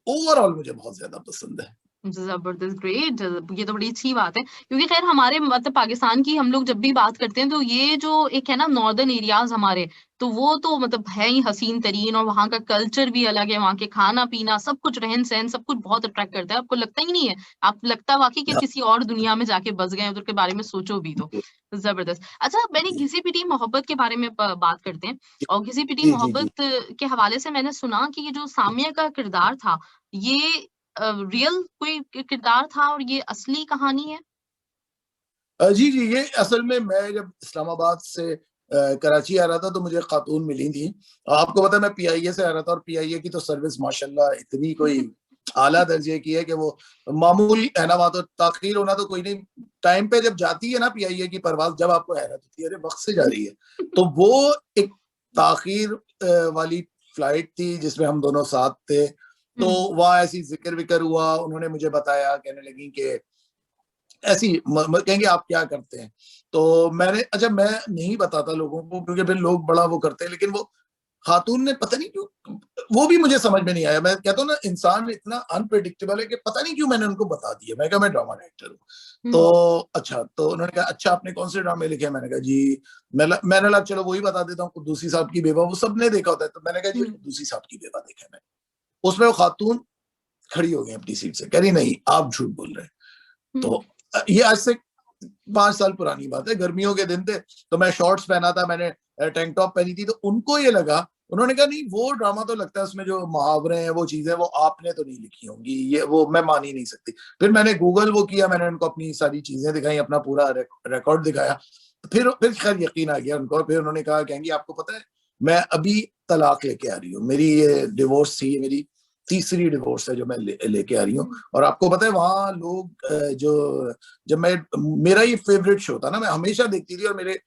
ओवरऑल मुझे बहुत ज्यादा पसंद है। ज़बरदस्त, ग्रेट ये तो बड़ी अच्छी बात है क्योंकि ख़ैर हमारे मतलब पाकिस्तान की हम लोग जब भी बात करते हैं तो ये जो एक है ना नॉर्दर्न एरियाज़ हमारे, तो वो तो मतलब है ही हसीन तरीन और वहाँ का कल्चर भी अलग है, वहाँ के खाना-पीना सब कुछ रहन-सहन सब कुछ बहुत अट्रैक्ट करता है। आपको लगता ही नहीं है, आप लगता वाक़ई कि हाँ, किसी और दुनिया में जाके बस गए हैं, उधर के बारे में सोचो भी तो। जी, ज़बरदस्त। अच्छा मैंने जी, घिसी-पिटी मोहब्बत के बारे में बात करते हैं और घिसी-पिटी जी, जी, जी। मोहब्बत के हवाले से मैंने सुना कि ये जो सामिया का किरदार था, ये रियल कोई किरदार था और ये असली कहानी है? जी, जी, ये असल में मैं जब इस्लामाबाद से कराची आ रहा था तो मुझे खातून मिली थी। आपको पता है मैं पीआईए से आ रहा था, और पीआईए की तो सर्विस माशाल्लाह इतनी कोई आला दर्जे की है कि वो मामूली है ना, वहाँ तो ताख़ीर होना तो कोई नहीं, टाइम पे जब जाती है ना पीआईए की परवाज़, जब आपको हैरत होती है अरे वक़्त से जा रही है। तो वो एक ताख़ीर वाली फ्लाइट थी जिसमें हम दोनों साथ थे। तो हुँ, वहाँ ऐसी ज़िक्र-विक्र हुआ, उन्होंने मुझे बताया, कहने लगी कि ऐसी कहेंगे आप क्या करते हैं? तो मैंने, अच्छा मैं नहीं बताता लोगों को क्योंकि फिर लोग बड़ा वो करते हैं, लेकिन वो खातून ने पता नहीं क्यों, वो भी मुझे समझ में नहीं आया। मैं कहता हूँ ना इंसान इतना अनप्रेडिक्टेबल है कि पता नहीं क्यों मैंने उनको बता दिया। मैं कहा मैं ड्रामा राइटर हूँ। हुँ, तो अच्छा, तो उन्होंने कहा अच्छा आपने कौन से ड्रामे लिखे हैं? मैंने कहा जी, मैंने कहा चलो वही बता देता हूँ, कुद्दूसी साहब की बेवा, वो सबने देखा होता है। तो मैंने कहा जी हुँ, कुद्दूसी साहब की बेवा देखा है मैंने। उसमें वो खातून खड़ी हो गई अपनी सीट से, कह रही नहीं आप झूठ बोल रहे हैं। तो हुँ, ये आज से 5 साल पुरानी बात है, गर्मियों के दिन थे, तो मैं शॉर्ट्स पहना था, मैंने टैंक टॉप पहनी थी, तो उनको ये लगा, उन्होंने कहा नहीं वो ड्रामा तो लगता है उसमें जो मुहावरे हैं वो चीजें वो आपने तो नहीं लिखी होंगी, ये वो मैं मान ही नहीं सकती। फिर मैंने गूगल वो किया, मैंने उनको अपनी सारी चीजें दिखाई, अपना पूरा रिकॉर्ड दिखाया। फिर खैर यकीन आ गया उनको, और फिर उन्होंने कहा कहेंगी आपको पता है मैं अभी तलाक लेके आ रही हूँ, मेरी ये डिवोर्स थी, मेरी तीसरी डिवोर्स है जो मैं लेके आ रही हूँ। और आपको पता है वहां लोग जो जब मैं मेरा ये फेवरेट शो था ना, मैं हमेशा देखती थी, और मेरे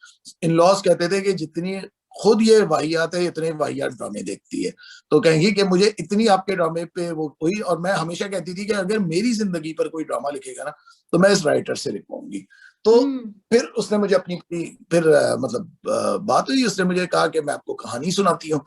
इन लॉज कहते थे कि जितनी खुद ये वाहियात है इतने वाहियात ड्रामे देखती है, तो कहेंगी कि मुझे इतनी आपके ड्रामे पे वो हुई। और मैं हमेशा कहती थी कि अगर मेरी जिंदगी पर कोई ड्रामा लिखेगा ना तो मैं इस राइटर से लिखवाऊंगी। तो फिर उसने मुझे अपनी फिर मतलब बात हुई, उसने मुझे कहा कि मैं आपको कहानी सुनाती हूँ।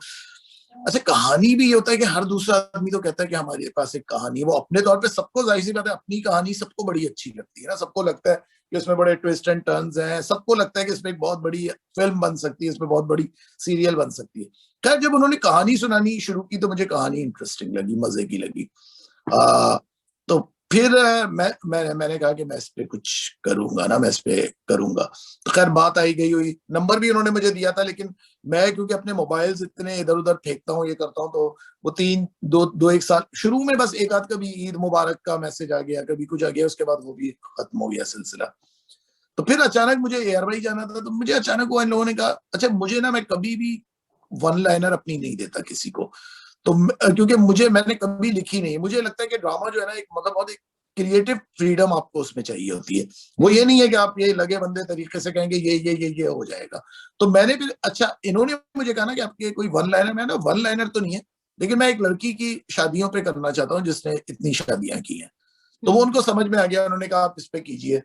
अच्छा, कहानी भी ये होता है कि हर दूसरा आदमी तो कहता है कि हमारे पास एक कहानी, वो अपने तौर पे सबको, जाहिर सी बात है, अपनी कहानी सबको बड़ी अच्छी लगती है ना, सबको लगता है कि इसमें बड़े ट्विस्ट एंड टर्न्स हैं, सबको लगता है कि इसमें एक बहुत बड़ी फिल्म बन सकती है, इसमें बहुत बड़ी सीरियल बन सकती है। खैर जब उन्होंने कहानी सुनानी शुरू की तो मुझे कहानी इंटरेस्टिंग लगी, मजे की लगी। तो फिर मैंने कहा कि मैं इस पे कुछ करूंगा ना, मैं इस पे करूंगा। तो खैर बात आई गई हुई, नंबर भी उन्होंने मुझे दिया था, लेकिन मैं क्योंकि अपने मोबाइल्स इतने इधर उधर फेंकता हूँ, ये करता हूँ, तो वो दो एक साल शुरू में बस एक आध कभी ईद मुबारक का मैसेज आ गया, कभी कुछ आ गया, उसके बाद वो भी खत्म हो गया सिलसिला। तो फिर अचानक मुझे एयरवाई जाना था, तो मुझे अचानक वो इन लोगों ने कहा, अच्छा मुझे ना, मैं कभी भी वन लाइनर अपनी नहीं देता किसी को, तो क्योंकि मैंने कभी लिखी नहीं। मुझे लगता है कि ड्रामा जो है ना, एक मतलब बहुत एक क्रिएटिव फ्रीडम आपको उसमें चाहिए होती है। वो ये नहीं है कि आप ये लगे बंदे तरीके से कहेंगे ये हो जाएगा। तो मैंने फिर, अच्छा इन्होंने मुझे कहा ना कि आपके कोई वन लाइनर, मैं ना वन लाइनर तो नहीं है, लेकिन मैं एक लड़की की शादियों पे करना चाहता हूँ जिसने इतनी शादियां की हैं। तो वो उनको समझ में आ गया, उन्होंने कहा आप इस पे कीजिए।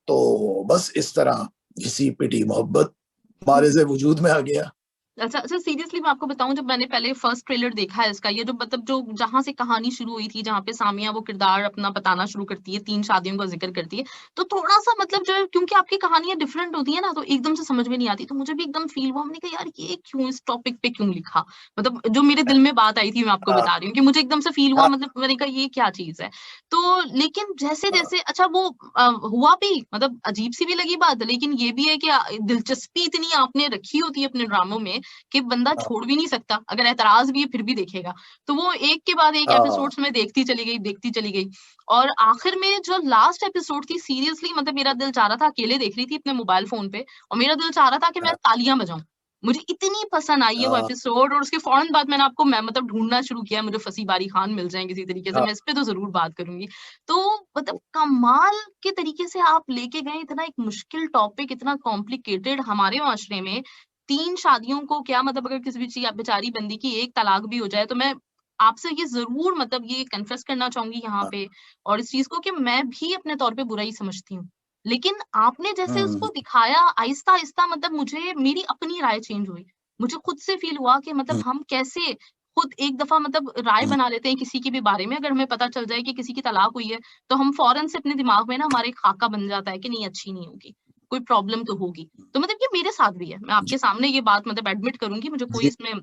तो बस इस तरह किसी पिटी मोहब्बत मारे से वजूद में आ गया। अच्छा अच्छा, सीरियसली मैं आपको बताऊं, जब मैंने पहले फर्स्ट ट्रेलर देखा है इसका, ये जो मतलब जो जहां से कहानी शुरू हुई थी, जहां पे सामिया वो किरदार अपना बताना शुरू करती है, 3 शादियों का जिक्र करती है, तो थोड़ा सा मतलब जो, क्योंकि आपकी कहानियां डिफरेंट होती है ना, तो एकदम से समझ में नहीं आती। तो मुझे भी एकदम फील हुआ, हमने कहा यार ये क्यों, इस टॉपिक पे क्यों लिखा, मतलब जो मेरे दिल में बात आई थी मैं आपको हाँ, बता रही हूँ कि मुझे एकदम से फील हुआ, हाँ, मतलब मैंने कहा ये क्या चीज है। तो लेकिन जैसे हाँ, जैसे अच्छा वो हुआ भी, मतलब अजीब सी भी लगी बात, लेकिन ये भी है कि दिलचस्पी इतनी आपने रखी होती है अपने ड्रामों में कि बंदा हाँ, छोड़ भी नहीं सकता, अगर एतराज भी है फिर भी देखेगा। तो वो एक के बाद एक हाँ, एपिसोड्स में देखती चली गई। और आखिर में जो लास्ट एपिसोड थी, सीरियसली मतलब मेरा दिल चाह रहा था, अकेले देख रही थी अपने मोबाइल फोन पे, और मेरा दिल चाह रहा था कि मैं हाँ, तालियां बजाऊं। मुझे इतनी पसंद आई है वो हाँ, एपिसोड, और उसके फौरन बाद मैंने आपको, मैं मतलब ढूंढना शुरू किया, मुझे फसी बारी खान मिल जाए किसी तरीके से, हाँ, मैं इस पे तो जरूर बात करूंगी। तो मतलब कमाल के तरीके से आप लेके गए इतना एक मुश्किल टॉपिक, इतना कॉम्प्लिकेटेड हमारे माशरे में। 3 शादियों को क्या मतलब, अगर किसी भी बेचारी बंदी की एक तलाक भी हो जाए, तो मैं आपसे ये ज़रूर मतलब ये कन्फेस करना चाहूँगी यहाँ हाँ, पे, और इस चीज़ को, कि मैं भी अपने तौर पे बुरा ही समझती हूँ। लेकिन आपने जैसे उसको हम्म, दिखाया आहिस्ता-आहिस्ता, मतलब मुझे मेरी अपनी राय चेंज हुई। मुझे खुद से फ़ील हुआ कि मतलब हम्म, हम कैसे खुद एक दफ़ा मतलब राय हम्म, बना लेते हैं किसी के भी बारे में, अगर हमें पता चल जाए कि किसी की तलाक हुई है, तो हम फ़ौरन से अपने दिमाग में ना हमारा एक खाका बन जाता है कि नहीं अच्छी नहीं होगी, कोई प्रॉब्लम तो होगी। तो मतलब ये मेरे साथ भी है। मैं जी, आपके सामने ये बात मतलब एडमिट करूँगी, मुझे कोई जी। इसमें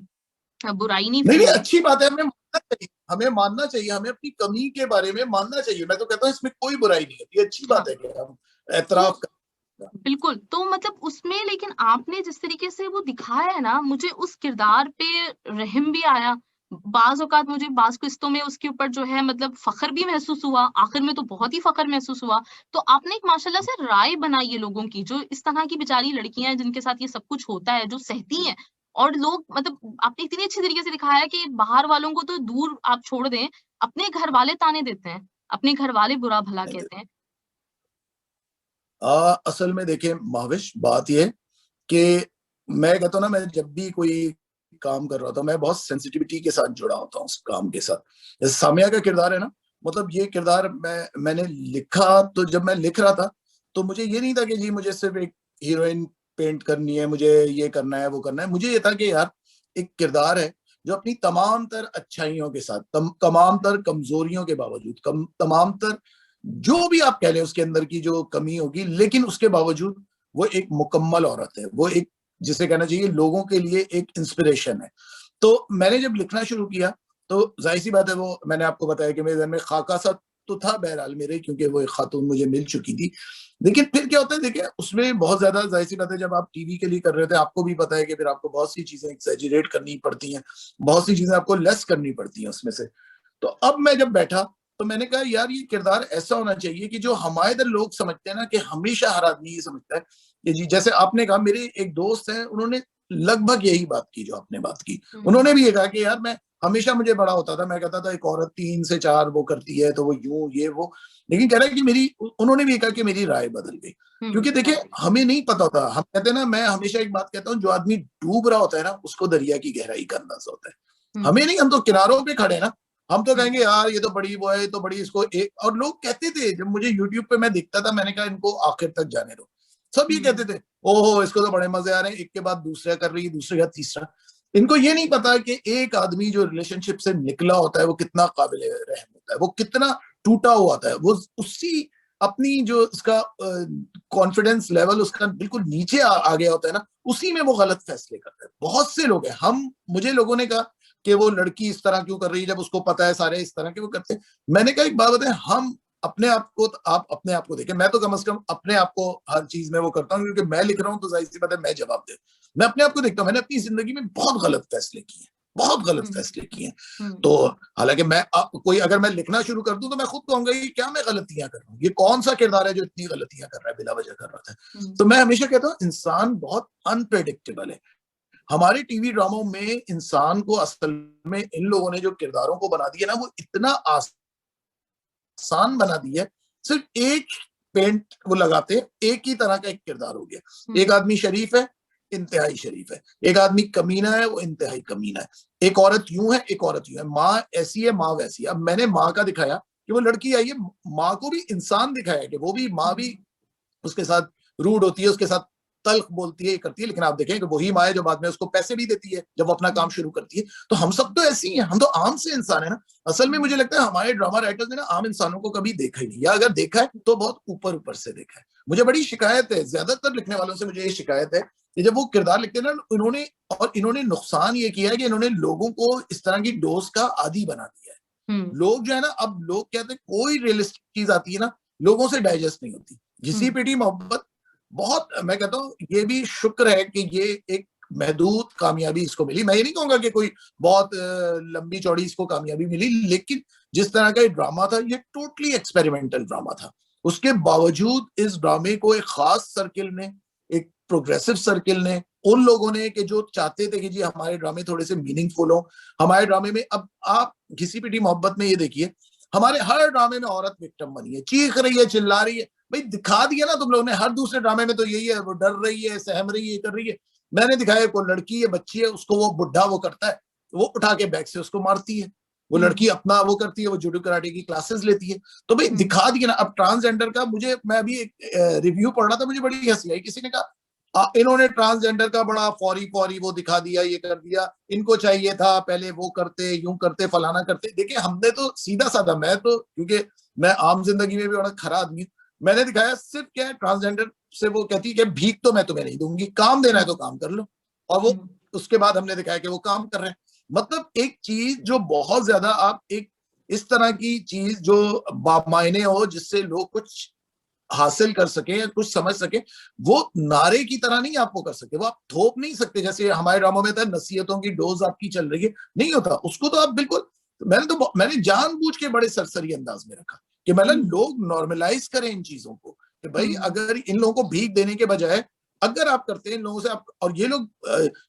बुराई नहीं नहीं फ़ील नहीं, होगी। अच्छी बात है, हमें मानना चाहिए, हमें मानना चाहिए, हमें अपनी कमी के बारे में मानना चाहिए। मैं तो कहता हूँ इसमें कोई बुराई नहीं है, ये अच्छी हाँ, बात है कि हम तो एतराफ कर। बिल्कुल, तो मतलब उसमें लेकिन आपने जिस तरीके से वो दिखाया है ना, मुझे उस किरदार पे रहम भी आया। बाज़ औक़ात मुझे बाज़ किस्तों में उसके ऊपर जो है मतलब फ़ख़्र भी महसूस हुआ, आख़िर में तो बहुत ही फ़ख़्र महसूस हुआ। तो आपने एक माशाल्लाह से राय बनाई है लोगों की, जो इस तरह की बेचारी लड़कियाँ हैं जिनके साथ ये सब कुछ होता है, जो सहती हैं, और लोग मतलब आपने इतनी अच्छी तरीके से दिखाया है कि बाहर वालों को तो दूर आप छोड़ दें, अपने घरवाले ताने देते हैं, अपने घरवाले बुरा-भला नहीं, कहते हैं। असल में देखिए महाविश, बात ये कि मैं कहता हूँ ना, मैं जब भी कोई काम कर रहा था, मैं बहुत सेंसिटिविटी के साथ जुड़ा होता हूँ उस काम के साथ। जैसे सामिया का किरदार है ना, मतलब ये किरदार मैंने लिखा, तो जब मैं लिख रहा था तो मुझे ये नहीं था कि जी मुझे सिर्फ एक हीरोइन पेंट करनी है, मुझे ये करना है वो करना है। मुझे ये था कि यार एक किरदार है जो अपनी तमाम तर अच्छाइयों के साथ, तमाम तर कमजोरियों के बावजूद, तमाम तर जो भी आप कह लें उसके अंदर की जो कमी होगी, लेकिन उसके बावजूद वो एक मुकम्मल औरत है, वो एक, जिसे कहना चाहिए लोगों के लिए एक इंस्पिरेशन है। तो मैंने जब लिखना शुरू किया तो जाहिर सी बात है, वो मैंने आपको बताया कि मेरे घर में खाका सा तो था बहरहाल मेरे, क्योंकि वो एक खातून मुझे मिल चुकी थी। लेकिन फिर क्या होता है, देखिए उसमें बहुत ज्यादा, जाहिर सी बात है, जब आप टीवी के लिए कर रहे थे आपको भी पता है कि फिर आपको बहुत सी चीजें एक्सैजरेट करनी पड़ती हैं, बहुत सी चीजें आपको लेस करनी पड़ती हैं उसमें से। तो अब मैं जब बैठा तो मैंने कहा यार ये किरदार ऐसा होना चाहिए कि जो हमारे इधर लोग समझते हैं ना, कि हमेशा हर आदमी ये समझता है कि जी, जैसे आपने कहा, मेरे एक दोस्त हैं, उन्होंने लगभग यही बात की जो आपने बात की। उन्होंने भी ये कहा कि यार मैं हमेशा, मुझे बड़ा होता था, मैं कहता था एक औरत 3 से 4 वो करती है तो वो यूं ये वो, लेकिन कह रहा है कि मेरी, उन्होंने भी कहा कि मेरी राय बदल गई। क्योंकि देखिए हमें नहीं पता होता, हम कहते हैं ना, मैं हमेशा एक बात कहता हूँ, जो आदमी डूब रहा होता है ना उसको दरिया की गहराई का अंदाजा होता है। हमें नहीं, हम तो किनारों पे खड़े ना, हम तो कहेंगे यार ये तो बड़ी वो है, ये तो बड़ी इसको एक, और लोग कहते थे जब मुझे यूट्यूब पे मैं दिखता था, मैंने कहा इनको आखिर तक जाने दो, सब ये कहते थे ओहो इसको तो बड़े मजे आ रहे हैं, एक के बाद दूसरा कर रही है, दूसरे का तीसरा। इनको ये नहीं पता कि एक आदमी जो रिलेशनशिप से निकला होता है वो कितना काबिल रहम होता है, वो कितना टूटा हुआ होता है, वो उसी अपनी जो उसका कॉन्फिडेंस लेवल उसका बिल्कुल नीचे आ गया होता है ना, उसी में वो गलत फैसले करता है। बहुत से लोग हैं, मुझे लोगों ने कहा कि वो लड़की इस तरह क्यों कर रही है जब उसको पता है सारे इस तरह के वो करते हैं। मैंने कहा एक बात बताएं, हम अपने आप को, आप अपने आप को देखें, मैं तो कम से कम अपने आप को हर चीज में वो करता हूँ, क्योंकि मैं लिख रहा हूँ तो जाहिर सी बात है मैं जवाब दे, मैं अपने आप को देखता हूँ, मैंने अपनी जिंदगी में बहुत गलत फैसले किए, बहुत गलत फैसले किए हैं। तो हालांकि मैं कोई अगर मैं लिखना शुरू कर दूं तो मैं खुद कहूंगा कि क्या मैं गलतियां कर रहा हूँ, ये कौन सा किरदार है जो इतनी गलतियां कर रहा है, बिला वजह कर रहा था। तो मैं हमेशा कहता हूँ इंसान बहुत अनप्रेडिक्टेबल है। हमारे टीवी ड्रामों में इंसान को असल में इन लोगों ने जो किरदारों को बना दिया ना, वो इतना आसान बना दिया है, सिर्फ एक पेंट वो लगाते, एक ही तरह का एक किरदार हो गया। एक आदमी शरीफ है, इंतहाई शरीफ है, एक आदमी कमीना है, वो इंतहाई कमीना है, एक औरत यूं है, एक औरत यूं है, माँ ऐसी है, माँ वैसी है। अब मैंने माँ का दिखाया कि वो लड़की आई है, माँ को भी इंसान दिखाया कि वो भी, माँ भी उसके साथ रूड होती है, उसके साथ तल्ख बोलती है, ये करती है, लेकिन आप देखें कि वही माँ है जो बाद में उसको पैसे भी देती है जब वो अपना काम शुरू करती है। तो हम सब तो ऐसे ही हैं, हम तो आम से इंसान है ना। असल में मुझे लगता है हमारे ड्रामा राइटर्स ने ना आम इंसानों को कभी देखा ही नहीं, या अगर देखा है तो बहुत ऊपर ऊपर से देखा है। मुझे बड़ी शिकायत है, ज्यादातर लिखने वालों से मुझे ये शिकायत है कि जब वो किरदार लिखते हैं ना, इन्होंने नुकसान ये किया है कि इन्होंने लोगों को इस तरह की डोज का आदी बना दिया है। लोग जो है ना, अब लोग कहते हैं कोई रियलिस्टिक चीज आती है ना, लोगों से डाइजेस्ट नहीं होती। घिसी पिटी मोहब्बत बहुत, मैं कहता हूँ ये भी शुक्र है कि ये एक महदूद कामयाबी इसको मिली। मैं ये नहीं कहूंगा कि कोई बहुत लंबी चौड़ी इसको कामयाबी मिली, लेकिन जिस तरह का ये ड्रामा था, ये टोटली एक्सपेरिमेंटल ड्रामा था। उसके बावजूद इस ड्रामे को एक खास सर्किल ने, एक प्रोग्रेसिव सर्किल ने, उन लोगों ने कि जो चाहते थे कि जी हमारे ड्रामे थोड़े से मीनिंगफुल हो, हमारे ड्रामे में, अब आप घिसी पिटी मोहब्बत में ये देखिए, हमारे हर ड्रामे में औरत विक्टिम बनी है, चीख रही है, चिल्ला रही है। भाई दिखा दिया ना तुम लोगों ने, हर दूसरे ड्रामे में तो यही है, वो डर रही है, सहम रही है, कर रही है। मैंने दिखाया कोई लड़की है, बच्ची है, उसको वो बुढ़ा वो करता है, वो उठा के बैग से उसको मारती है। वो लड़की अपना वो करती है, वो जूडो कराटे की क्लासेस लेती है। तो भाई दिखा दिया ना। अब ट्रांसजेंडर का मैं अभी एक रिव्यू पढ़ रहा था, मुझे बड़ी हंसी आई। किसी ने कहा इन्होंने ट्रांसजेंडर का बड़ा फौरी फौरी वो दिखा दिया, ये कर दिया, इनको चाहिए था पहले वो करते, यूं करते, फलाना करते। देखिए हमने तो सीधा साधा, मैं तो क्योंकि मैं आम जिंदगी में भी बड़ा खरा आदमी हूँ, मैंने दिखाया सिर्फ क्या है, ट्रांसजेंडर से वो कहती है कि भीख तो मैं तुम्हें नहीं दूंगी, काम देना है तो काम कर लो, और वो उसके बाद हमने दिखाया कि वो काम कर रहे हैं। मतलब एक चीज जो बहुत ज्यादा, आप एक इस तरह की चीज जो बामायने हो, जिससे लोग कुछ हासिल कर सके या कुछ समझ सके, वो नारे की तरह नहीं आप वो कर सकते, वो आप थोप नहीं सकते। जैसे हमारे ड्रामा में था नसीहतों की डोज आपकी चल रही है, नहीं होता उसको तो आप बिल्कुल, मैंने जानबूझ के बड़े सरसरी अंदाज में रखा कि मतलब लोग नॉर्मलाइज करें इन चीजों को, कि भाई अगर इन लोगों को भीख देने के बजाय अगर आप करते हैं इन लोगों से आप, और ये लोग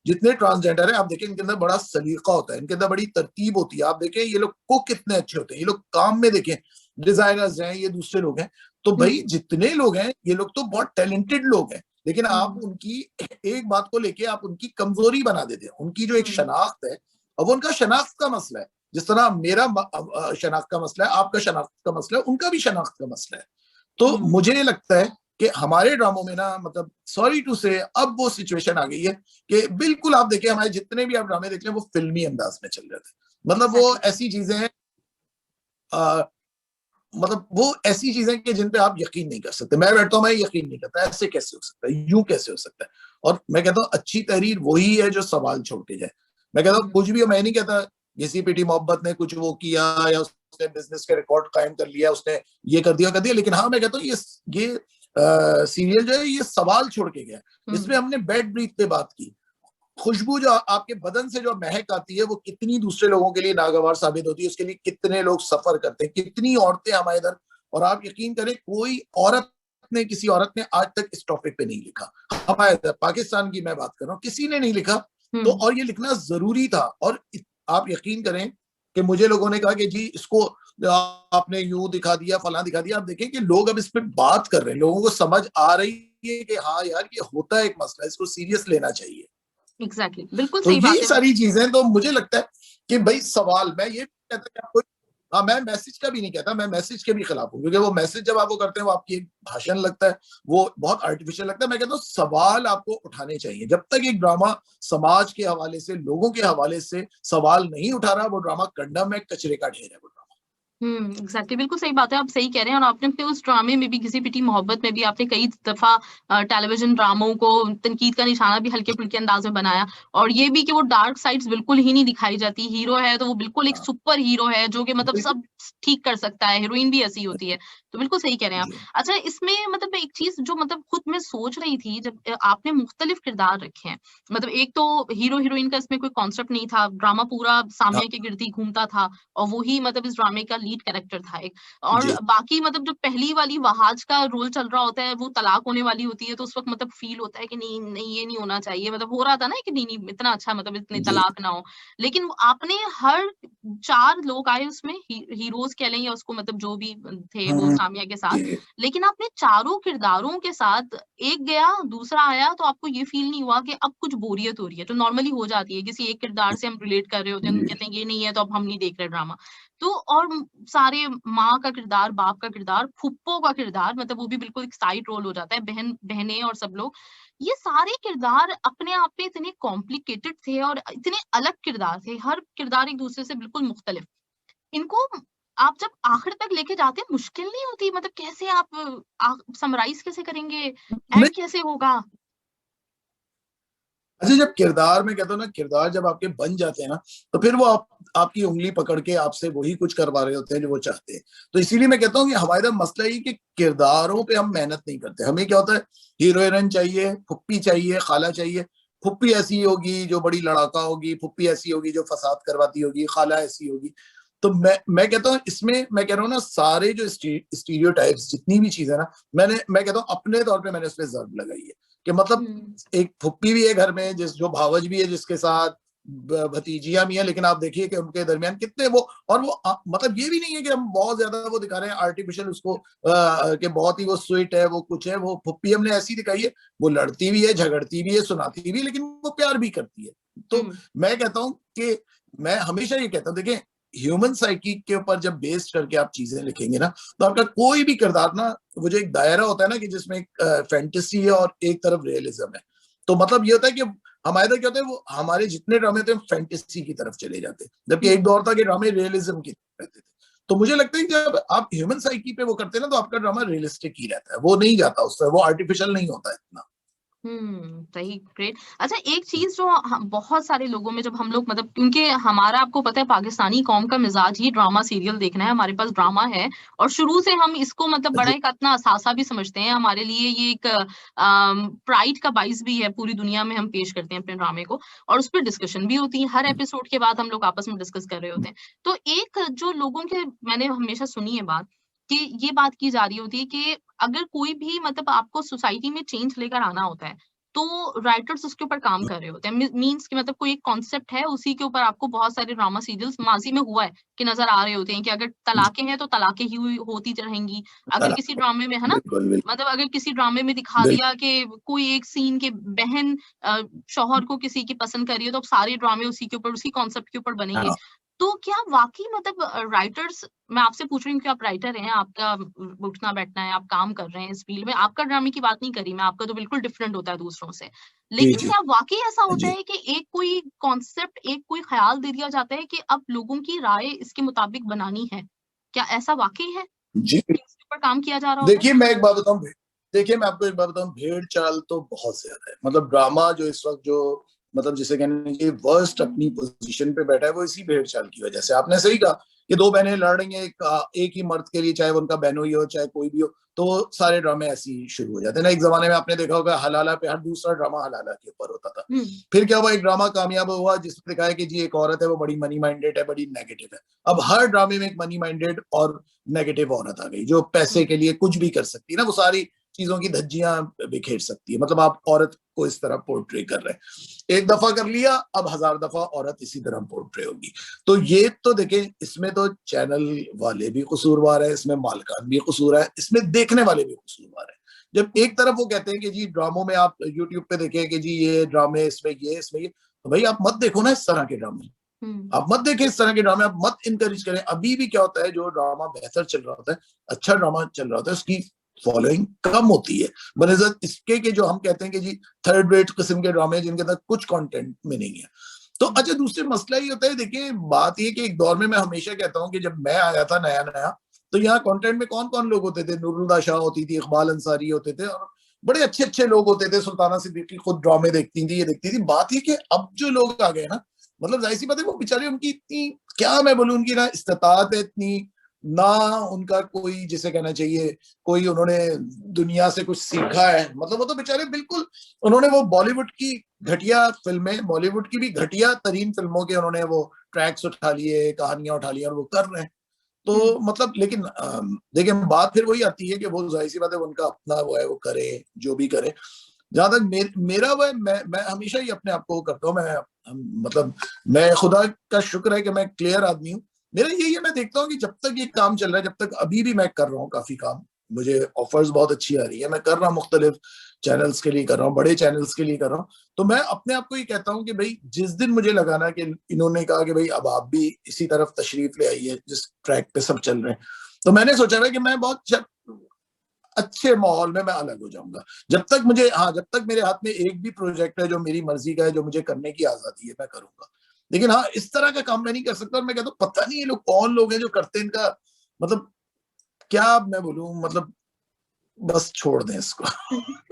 जितने ट्रांसजेंडर है आप देखें, इनके अंदर बड़ा सलीका होता है, इनके अंदर बड़ी तरतीब होती है। आप देखें ये लोग को कितने अच्छे होते हैं, ये लोग काम में देखें, डिजाइनर्स हैं, ये दूसरे लोग हैं। तो भाई जितने लोग हैं ये लोग तो बहुत टैलेंटेड लोग हैं, लेकिन आप उनकी एक बात को लेके आप उनकी कमजोरी बना देते हैं, उनकी जो एक शनाख्त है। अब उनका शनाख्त का मसला है, जिस तरह मेरा शनाख्त का मसला है, आपका शनाख्त का मसला है, उनका भी शनाख्त का मसला है। तो मुझे लगता है कि हमारे ड्रामों में ना, मतलब सॉरी टू से, अब वो सिचुएशन आ गई है कि बिल्कुल आप देखिए हमारे जितने भी आप ड्रामे देख रहे हैं वो फिल्मी अंदाज में चल रहे थे। मतलब वो ऐसी चीजें हैं, मतलब वो ऐसी चीजें कि जिन पे आप यकीन नहीं कर सकते। मैं बैठता हूं, मैं यकीन नहीं करता, ऐसे कैसे हो सकता है, यूं कैसे हो सकता है। और मैं कहता हूँ अच्छी तहरीर वही है जो सवाल छोड़ के जाए। मैं कहता हूँ कुछ भी, मैं नहीं कहता घिसी पिटी मोहब्बत ने कुछ वो किया या उसने बिजनेस के रिकॉर्ड कायम कर लिया, उसने ये कर दिया, लेकिन हाँ मैं कहता हूँ ये सीरियल जो है ये सवाल छोड़ के गया। इसमें हमने बेड ब्रीथ पे बात की, खुशबू जो आपके बदन से जो महक आती है वो कितनी दूसरे लोगों के लिए नागवार साबित होती है, उसके लिए कितने लोग सफर करते हैं, कितनी औरतें हमारे इधर। और आप यकीन करें कोई औरत ने, किसी औरत ने आज तक इस टॉपिक पे नहीं लिखा। हमारे पाकिस्तान की मैं बात कर रहा हूँ, किसी ने नहीं लिखा। तो और ये लिखना जरूरी था। और आप यकीन करें कि मुझे लोगों ने कहा कि जी इसको आपने यूं दिखा दिया, फलां दिखा दिया। आप देखें कि लोग अब इस पे बात कर रहे हैं, लोगों को समझ आ रही है कि हाँ यार ये होता है एक मसला, इसको सीरियस लेना चाहिए। एग्जैक्टली, बिल्कुल तो सही बात यही है। सारी चीजें, तो मुझे लगता है कि भाई सवाल, मैं ये कहता कि आपको, हाँ मैं मैसेज का भी नहीं कहता, मैं मैसेज के भी खिलाफ हूँ, क्योंकि वो मैसेज जब आप वो करते हैं वो आपकी एक भाषण लगता है, वो बहुत आर्टिफिशियल लगता है। मैं कहता हूँ सवाल आपको उठाने चाहिए। जब तक एक ड्रामा समाज के हवाले से, लोगों के हवाले से सवाल नहीं उठा रहा, वो ड्रामा कंडम है, कचरे का ढेर है वो ड्रामा। एग्जैक्टली, बिल्कुल सही बात है, आप सही कह रहे हैं। और आपने अपने उस ड्रामे में भी, घिसी पिटी मोहब्बत में भी, आपने कई दफा टेलीविजन ड्रामों को तनकीद का निशाना भी हल्के फुल्के अंदाज में बनाया। और ये भी कि वो डार्क साइड्स बिल्कुल ही नहीं दिखाई जाती। हीरो है तो वो बिल्कुल एक हाँ, सुपर हीरो है जो कि मतलब बिल्कुल। सब ठीक कर सकता है। हीरोइन भी ऐसी होती है। तो बिल्कुल सही कह रहे हैं आप। जी अच्छा, इसमें मतलब एक चीज जो मतलब खुद मैं सोच रही थी, जब आपने मुख्तलिफ किरदार रखे हैं, मतलब एक तो हीरो हीरोइन का इसमें कोई कॉन्सेप्ट नहीं था, ड्रामा पूरा हाँ, सामिया के गिर्द ही घूमता था, और वही मतलब इस ड्रामे का लीड कैरेक्टर था एक। और जी बाकी मतलब जो पहली वाली वहाज का रोल चल रहा होता है, वो तलाक होने वाली होती है, तो उस वक्त मतलब फील होता है कि नहीं नहीं, ये नहीं होना चाहिए। मतलब हो रहा था ना कि नहीं नहीं इतना अच्छा, मतलब इतने जी तलाक ना हो। लेकिन आपने हर 4 लोग आए उसमें, हीरोज कह लें या उसको, मतलब जो भी थे वो हम्म, सामिया के साथ। जी लेकिन आपने चारों किरदारों के साथ, एक गया दूसरा आया, तो आपको ये फील नहीं हुआ कि अब कुछ बोरियत हो रही है, जो नॉर्मली हो जाती है, किसी एक किरदार से हम रिलेट कर रहे होते हैं, हम जी कहते हैं ये नहीं है तो अब हम नहीं देख रहे ड्रामा। तो और सारे माँ का किरदार, बाप का किरदार, फुप्पो का किरदार, मतलब वो भी बिल्कुल एक साइड रोल हो जाता है, बहनें और सब लोग। ये सारे किरदार अपने आप में इतने कॉम्प्लिकेटेड थे और इतने अलग किरदार थे, हर किरदार एक दूसरे से बिल्कुल मुख्तलिफ। इनको आप जब आखिर तक लेके जाते हैं, मुश्किल नहीं होती? मतलब कैसे आप समराइज कैसे करेंगे, नहीं। एंड कैसे होगा? अच्छा, जब किरदार में कहता हूँ ना, किरदार जब आपके बन जाते हैं ना, तो फिर वो आपकी उंगली पकड़ के आपसे वही कुछ करवा रहे होते हैं जो वो चाहते हैं। तो इसीलिए मैं कहता हूँ कि हमारे इधर मसला ही कि किरदारों पे हम मेहनत नहीं करते। हमें क्या होता है, हीरो हीरोइन चाहिए, फुप्पी चाहिए, खाला चाहिए। फुप्पी ऐसी होगी जो बड़ी लड़ाका होगी, फुप्पी ऐसी होगी जो फसाद करवाती होगी, खाला ऐसी होगी। तो मैं कहता हूँ इसमें, मैं कह रहा हूँ ना, सारे जो स्टीरियोटाइप्स जितनी भी चीज है ना, मैं कहता हूँ अपने तौर पे मैंने उस पर जर्ब लगाई है कि मतलब हम्म एक फुप्पी भी है घर में, जिस जो भावज भी है जिसके साथ भतीजियां भी हैं, लेकिन आप देखिए कि उनके दरमियान कितने वो, और वो मतलब ये भी नहीं है कि हम बहुत ज्यादा वो दिखा रहे हैं आर्टिफिशियल उसको, कि बहुत ही वो स्वीट है, वो कुछ है। वो फुप्पी हमने ऐसी दिखाई है, वो लड़ती भी है, झगड़ती भी है, सुनाती भी है, लेकिन वो प्यार भी करती है। तो हम्म मैं कहता हूँ कि मैं हमेशा ये कहता हूँ, देखिए ह्यूमन साइकी के ऊपर जब बेस्ड करके आप चीजें लिखेंगे ना, तो आपका कोई भी किरदार ना, वो जो एक दायरा होता है ना कि जिसमें एक फैंटेसी है और एक तरफ रियलिज्म है, तो मतलब ये होता है कि हमारे इधर क्या होता है, वो हमारे जितने ड्रामे थे फैंटेसी की तरफ चले जाते, जबकि एक हम्म दौर था कि ड्रामे रियलिज्म की तरफ रहते थे। तो मुझे लगता है कि जब आप ह्यूमन साइकी पे वो करते हैं ना, तो आपका ड्रामा रियलिस्टिक ही रहता है, वो नहीं जाता उससे, वो आर्टिफिशियल नहीं होता इतना। सही, ग्रेट। अच्छा, एक चीज जो बहुत सारे लोगों में, जब हम लोग मतलब, क्योंकि हमारा, आपको पता है, पाकिस्तानी कौम का मिजाज ही ड्रामा सीरियल देखना है, हमारे पास ड्रामा है, और शुरू से हम इसको मतलब बड़ा जी एक अपना असासा भी समझते हैं। हमारे लिए ये एक प्राइड का बाइस भी है, पूरी दुनिया में हम पेश करते हैं अपने ड्रामे को, और उस पर डिस्कशन भी होती है, हर एपिसोड के बाद हम लोग आपस में डिस्कस कर रहे होते हैं। तो एक जो लोगों के, मैंने हमेशा सुनी है बात, कि ये बात की जा रही होती है कि अगर कोई भी मतलब आपको सोसाइटी में चेंज लेकर आना होता है, तो राइटर्स उसके ऊपर काम कर रहे होते हैं। मीन्स कि मतलब कोई एक कॉन्सेप्ट है, उसी के ऊपर आपको बहुत सारे ड्रामा सीरियल्स माजी में हुआ है कि नजर आ रहे होते हैं कि अगर तलाकें हैं तो तलाकें ही होती रहेंगी। अगर किसी ड्रामे में, है ना, बिल्कुल बिल्कुल मतलब अगर किसी ड्रामे में दिखा बिल्कुल। दिया कि कोई एक सीन के बहन शौहर को किसी की पसंद कर रही है, तो अब सारे ड्रामे उसी के ऊपर, उसी कॉन्सेप्ट के ऊपर बनेंगे। हाँ तो क्या वाकई मतलब राइटर्स, मैं आपसे पूछ रही हूँ कि आप राइटर हैं, आपका उठना बैठना है, आप काम कर रहे हैं इस फील्ड में, आपका ड्रामे की बात नहीं करी मैं, आपका तो बिल्कुल डिफरेंट होता है दूसरों से। जी लेकिन जी क्या वाकई ऐसा होता जी है कि एक कोई कॉन्सेप्ट, एक कोई ख्याल दे दिया जाता है कि अब लोगों की राय इसके मुताबिक बनानी है? क्या ऐसा वाकई है जी। कि इसके ऊपर काम किया जा रहा होता है? देखिए मैं एक बात बताऊं, देखिए मैं आपको एक बात बताऊं, भेड़ चाल तो बहुत ज्यादा है। मतलब ड्रामा जो इस वक्त जो, मतलब जिसे कहने की वर्स्ट अपनी पोजीशन पे बैठा है, वो इसी भेड़ चाल की वजह से। आपने सही कहा कि दो बहनें लड़ रही हैं एक ही मर्द के लिए, चाहे वो उनका बहनोई हो चाहे कोई भी हो, तो सारे ड्रामे ऐसे ही शुरू हो जाते हैं ना। एक जमाने में आपने देखा होगा हलाला पे हर दूसरा ड्रामा हलाला के ऊपर होता था। हम्म फिर क्या हुआ, एक ड्रामा कामयाब हुआ जिसमें दिखाया कि जी एक औरत है, वो बड़ी मनी माइंडेड है, बड़ी नेगेटिव है। अब हर ड्रामे में एक मनी माइंडेड और नेगेटिव औरत आ गई जो पैसे हम्म के लिए कुछ भी कर सकती है ना। वो सारी चीजों की धज्जियां बिखेर सकती है। मतलब आप औरत को इस तरह पोर्ट्रे कर रहे हैं, एक दफा कर लिया, अब 1000 दफा औरत इसी तरह पोर्ट्रे होगी। तो ये तो देखें, इसमें तो चैनल वाले भी कसूरवार है, इसमें मालकान भी कसूर है, इसमें देखने वाले भी कसूरवार है। जब एक तरफ वो कहते हैं कि जी ड्रामों में, आप यूट्यूब पे देखें कि जी ये ड्रामे, इसमें ये, तो भाई आप मत देखो ना इस तरह के ड्रामे, आप मत देखें इस तरह के ड्रामे, आप मत इनकरेज करें। अभी भी क्या होता है, जो ड्रामा बेहतर चल रहा होता है, अच्छा ड्रामा चल रहा होता है, उसकी फॉलोइंग कम होती है बनस्बत इसके कि जो हम कहते हैं कि जी थर्ड रेट किस्म के ड्रामे जिनके अंदर कुछ कंटेंट में नहीं है। तो अच्छा, दूसरे मसला ये होता है, देखिए बात ये कि एक दौर में मैं हमेशा कहता हूँ कि जब मैं आया था नया नया, तो यहाँ कंटेंट में कौन कौन लोग होते थे, नूरुल्लाह शाह होती थी, इकबाल अंसारी होते थे, और बड़े अच्छे अच्छे लोग होते थे, सुल्ताना सिद्दीकी खुद ड्रामे देखती थी, ये देखती थी। बात ये कि अब जो लोग आ गए ना, मतलब जाहिर सी बात है, वो बेचारे, उनकी इतनी, क्या मैं बोलूं, उनकी ना इस्तात है इतनी, ना उनका कोई, जिसे कहना चाहिए, कोई उन्होंने दुनिया से कुछ सीखा है। मतलब वो तो बेचारे बिल्कुल, उन्होंने वो बॉलीवुड की घटिया फिल्में, बॉलीवुड की भी घटिया तरीन फिल्मों के उन्होंने वो ट्रैक्स उठा लिए, कहानियां उठा ली, और वो कर रहे हैं। तो मतलब, लेकिन देखिए बात फिर वही आती है कि वो जाहिर सी बात है, उनका अपना वो है, वो करे जो भी करे। जहां तक मेरा वो है, मैं हमेशा ही अपने आप को करता हूँ, मतलब मैं, खुदा का शुक्र है कि मैं क्लियर आदमी हूँ। मेरा यही है, मैं देखता हूँ कि जब तक ये काम चल रहा है, जब तक, अभी भी मैं कर रहा हूँ काफी काम, मुझे ऑफर्स बहुत अच्छी आ रही है, मैं कर रहा हूँ, मुख्तलिफ चैनल्स के लिए कर रहा हूँ, बड़े चैनल्स के लिए कर रहा हूँ। तो मैं अपने आप को ये कहता हूँ कि भाई, जिस दिन मुझे लगा ना कि इन्होंने कहा कि भाई अब आप भी इसी तरफ तशरीफ ले आइए जिस ट्रैक पे सब चल रहे हैं, तो मैंने सोचा था कि मैं बहुत अच्छे माहौल में मैं अलग हो जाऊंगा। जब तक मुझे, हाँ, जब तक मेरे हाथ में एक भी प्रोजेक्ट है जो मेरी मर्जी का है, जो मुझे करने की आजादी है, मैं करूंगा। लेकिन हाँ, इस तरह का काम मैं नहीं कर सकता। और मैं कहता हूँ, पता नहीं ये लोग कौन लोग हैं जो करते हैं, इनका मतलब क्या मैं बोलूं, मतलब बस छोड़ दें इसको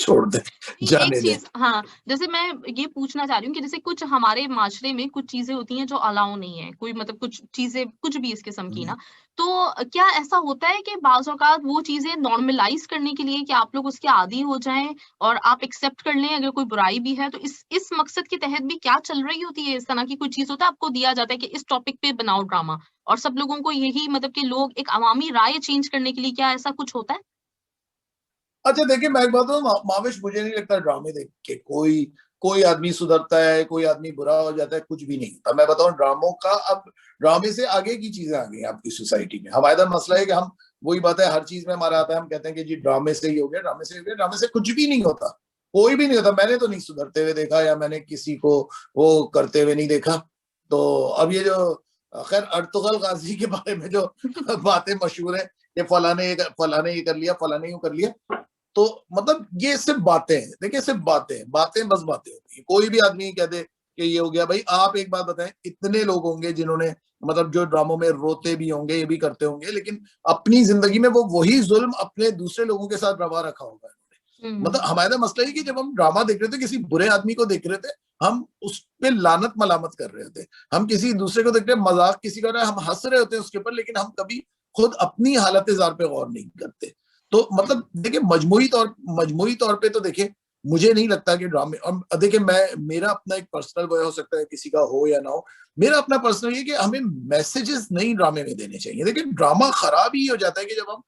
छोड़ दें, एक जाने दें। चीज, हाँ, जैसे मैं ये पूछना चाह रही हूँ कि जैसे कुछ हमारे माशरे में कुछ चीजें होती हैं जो अलाउ नहीं है, कोई मतलब कुछ चीजें कुछ भी इस किस्म की ना, तो क्या ऐसा होता है कि बाज़ औक़ात वो चीजें नॉर्मलाइज करने के लिए कि आप लोग उसके आदी हो जाएं और आप एक्सेप्ट कर लें अगर कोई बुराई भी है, तो इस मकसद के तहत भी क्या चल रही होती है, इस तरह की कोई चीज होता है, आपको दिया जाता है कि इस टॉपिक पे बनाओ ड्रामा, और सब लोगों को यही मतलब कि लोग एक अवामी राय चेंज करने के लिए, क्या ऐसा कुछ होता है? अच्छा देखिए, मैं एक बात बताऊं, माविश, मुझे नहीं लगता ड्रामे देख के कोई कोई आदमी सुधरता है, कोई आदमी बुरा हो जाता है, कुछ भी नहीं होता। मैं बताऊं, ड्रामों का, अब ड्रामे से आगे की चीजें आ गई हैं आपकी सोसाइटी में। हमारा इधर मसला है कि हम, वही बात है, हर चीज में हमारा आता है, हम कहते हैं कि जी ड्रामे से ही हो गया, ड्रामे से ही हो गया। ड्रामे से कुछ भी नहीं होता, कोई भी नहीं होता। मैंने तो नहीं सुधरते हुए देखा, या मैंने किसी को वो करते हुए नहीं देखा। तो अब ये जो, खैर, अर्तुगल गाजी के बारे में जो बातें मशहूर है कि फलाने ये कर लिया, फलाने यूं कर लिया, तो मतलब ये सिर्फ बातें हैं। देखिए, सिर्फ बातें बस बातें होती है। कोई भी आदमी कह दे कि ये हो गया। भाई आप एक बात बताएं, इतने लोग होंगे जिन्होंने, मतलब जो ड्रामों में रोते भी होंगे, ये भी करते होंगे, लेकिन अपनी जिंदगी में वो वही जुल्म अपने दूसरे लोगों के साथ रवा रखा होगा इन्होंने। मतलब हमारा मसला है कि जब हम ड्रामा देख रहे थे, किसी बुरे आदमी को देख रहे थे, हम उस पे लानत मलामत कर रहे होते, हम किसी दूसरे को देख रहे, मजाक किसी का रहा है, हम हंस रहे होते हैं उसके ऊपर, लेकिन हम कभी खुद अपनी हालत जार पे गौर नहीं करते। तो मतलब देखिए, मजमूई तौर पे तो देखिए, मुझे नहीं लगता कि ड्रामे, और देखिए, मेरा अपना एक पर्सनल वो हो सकता है, किसी का हो या ना हो, मेरा अपना पर्सनल ये कि हमें मैसेजेस नहीं ड्रामे में देने चाहिए। देखिए, ड्रामा खराब ही हो जाता है कि जब हम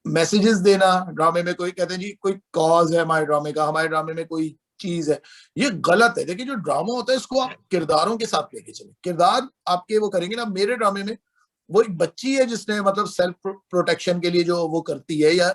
मैसेजेस देना ड्रामे में, कोई कहते हैं जी कोई कॉज है हमारे ड्रामे का, हमारे ड्रामे में कोई चीज है, ये गलत है। देखिए, जो ड्रामा होता है, इसको आप किरदारों के साथ लेके चले, किरदार आपके वो करेंगे ना। मेरे ड्रामे में वो एक बच्ची है जिसने, मतलब सेल्फ प्रोटेक्शन के लिए जो वो करती है, या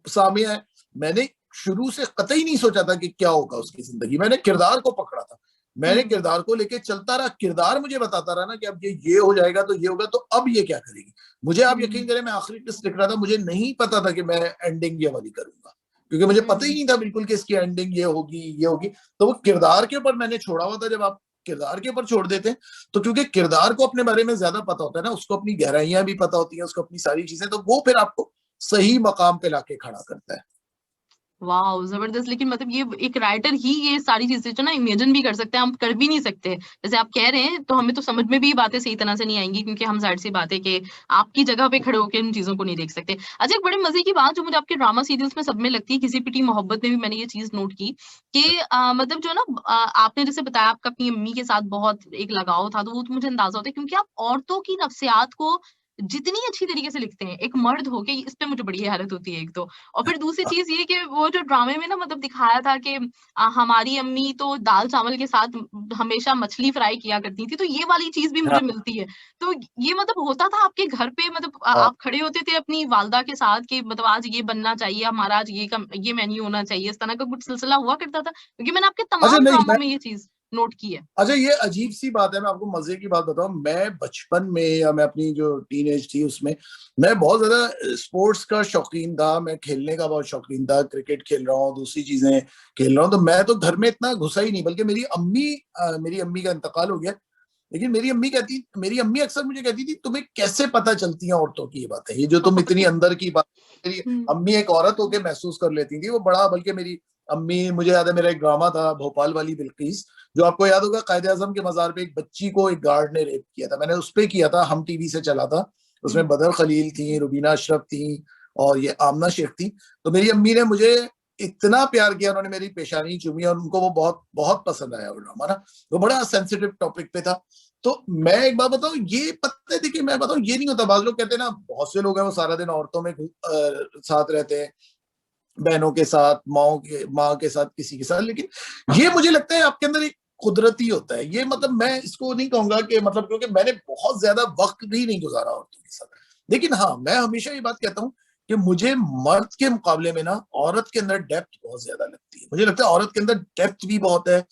सामिया है, मैंने शुरू से कतई नहीं सोचा था कि क्या होगा उसकी जिंदगी। मैंने किरदार को पकड़ा था, मैंने किरदार को लेके चलता रहा, किरदार मुझे बताता रहा ना कि अब ये हो जाएगा, तो ये होगा, तो अब ये क्या करेगी। मुझे आप यकीन करें, मैं आखिरी टेस्ट लिख रहा था, मुझे नहीं पता था कि मैं एंडिंग ये वाली करूंगा, क्योंकि मुझे पता ही नहीं था बिल्कुल कि इसकी एंडिंग ये होगी। तो वो किरदार के ऊपर मैंने छोड़ा हुआ था। जब आप किरदार के ऊपर छोड़ देते हैं, तो क्योंकि किरदार को अपने बारे में ज्यादा पता होता है ना, उसको अपनी गहराइयां भी पता होती हैं, उसको अपनी सारी चीजें, तो वो फिर आपको सही मकाम पे लाके खड़ा करता है। वाओ! ज़बरदस्त। लेकिन मतलब ये एक राइटर ही ये सारी चीज़ें जो ना इमेजिन भी कर सकते हैं, हम कर भी नहीं सकते। जैसे आप कह रहे हैं, तो हमें तो समझ में भी बातें सही तरह से नहीं आएँगी, क्योंकि हम ज़ाहिर-सी बात है कि आपकी जगह पे खड़े होके उन चीज़ों को नहीं देख सकते। अच्छा, एक बड़े मज़े की बात जो मुझे आपके ड्रामा सीरियल्स में सब में लगती है, किसी पिटी मोहब्बत में भी मैंने ये चीज़ नोट की कि मतलब जो ना आपने जैसे बताया आपका अपनी अम्मी के साथ बहुत एक लगाव था, तो वो तो मुझे अंदाज़ा होता है, क्योंकि आप औरतों की नफ्सियात को जितनी अच्छी तरीके से लिखते हैं एक मर्द होके, इस पे मुझे बड़ी हैरत होती है एक तो। और फिर दूसरी चीज ये कि वो जो ड्रामे में ना मतलब दिखाया था कि हमारी अम्मी तो दाल चावल के साथ हमेशा मछली फ्राई किया करती थी, तो ये वाली चीज भी मुझे हाँ मिलती है। तो ये मतलब होता था आपके घर पे, मतलब हाँ। आप खड़े होते थे अपनी वालदा के साथ कि मतलब आज ये बनना चाहिए हमारा, आज ये मेन्यू होना चाहिए, इस तरह का कुछ सिलसिला हुआ करता था? क्योंकि मैंने आपके अच्छा तमाम नहीं, ड्रामों में ये चीज नोट की है। अच्छा ये अजीब सी बात है, मैं आपको मजे की बात बताऊं, मैं बचपन में या मैं अपनी जो टीनेज थी उसमें मैं बहुत ज्यादा स्पोर्ट्स का शौकीन था, मैं खेलने का बहुत शौकीन था, क्रिकेट खेल रहा हूँ, दूसरी चीजें खेल रहा हूँ, तो मैं तो घर में इतना घुसा ही नहीं, बल्कि मेरी अम्मी का इंतकाल हो गया। लेकिन मेरी अम्मी अक्सर मुझे कहती थी, तुम्हें कैसे पता चलती हैं औरतों की ये बातें, ये जो तुम इतनी अंदर की बात। मेरी हम्म। अम्मी एक औरत होके महसूस कर लेती थी वो बड़ा, बल्कि मेरी अम्मी, मुझे याद है मेरा एक ड्रामा था भोपाल वाली बिल्किस, जो आपको याद होगा, कायदे आजम के मजार पे एक बच्ची को एक गार्ड ने रेप किया था, मैंने उस पे किया था, हम टीवी से चला था, उसमें हम्म। बदर खलील थी, रुबीना अशरफ थी, और ये आमना शेख थी। तो मेरी अम्मी ने मुझे इतना प्यार किया, उन्होंने मेरी पेशानी चूमी, और उनको वो बहुत बहुत पसंद आया वो ड्रामा ना, वो बड़ा सेंसिटिव टॉपिक पे था। तो मैं एक बात बताऊं, ये पता है, देखिए मैं बताऊं, ये नहीं होता, बात लोग कहते हैं ना, बहुत से लोग हैं वो सारा दिन औरतों में साथ रहते हैं, बहनों के साथ, माँ के साथ, किसी के साथ, लेकिन ये मुझे लगता है आपके अंदर एक कुदरती होता है ये, मतलब मैं इसको नहीं कहूंगा कि मतलब, क्योंकि मैंने बहुत ज्यादा वक्त भी नहीं गुजारा औरतों के साथ, लेकिन हाँ मैं हमेशा ये बात कहता हूँ कि मुझे मर्द के मुकाबले में ना औरत के अंदर डेप्थ बहुत ज्यादा लगती है, मुझे लगता है औरत के अंदर डेप्थ भी बहुत है,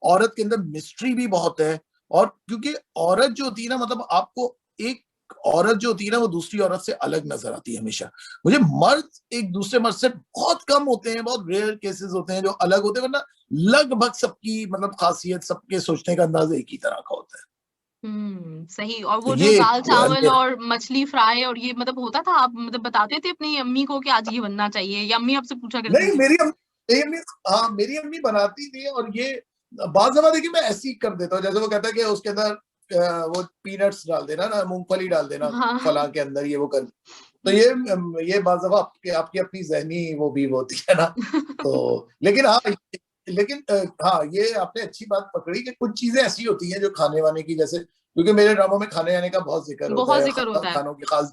औरत के अंदर मिस्ट्री भी बहुत है। और क्योंकि औरत जो होती है ना, मतलब आपको एक औरत जो होती है ना, वो दूसरी औरत से अलग नजर आती है हमेशा। मुझे मर्द एक दूसरे मर्द से बहुत कम होते हैं, बहुत रेयर केसेस होते हैं जो अलग होते हैं, वरना लगभग सबकी मतलब खासियत, सबके सोचने का अंदाज एक ही तरह का होता है। सही। और तो वो जो ये दाल चावल अंतर। और मछली फ्राई और ये मतलब होता था, आप मतलब बताते थे अपनी अम्मी को कि आज ये बनना चाहिए, या अम्मी आपसे पूछा करती नहीं, थी? मेरी अम्मी, हाँ मेरी अम्मी बनाती थी, और ये बात जमा देखिए मैं ऐसी कर देता हूँ, जैसे वो कहता है कि उसके अंदर वो पीनट्स डाल देना ना, मूंगफली डाल देना हाँ। फला के अंदर, ये वो कर, तो हम्म। ये बात दफा आपकी अपनी जहनी वो भी होती है ना। तो लेकिन हाँ, लेकिन हाँ ये आपने अच्छी बात पकड़ी कि कुछ चीजें ऐसी होती हैं जो खाने वाने की, जैसे क्योंकि मेरे ड्रामों में खाने आने का बहुत जिक्र होता बहुत है, जिक्र होता है। खानों की खास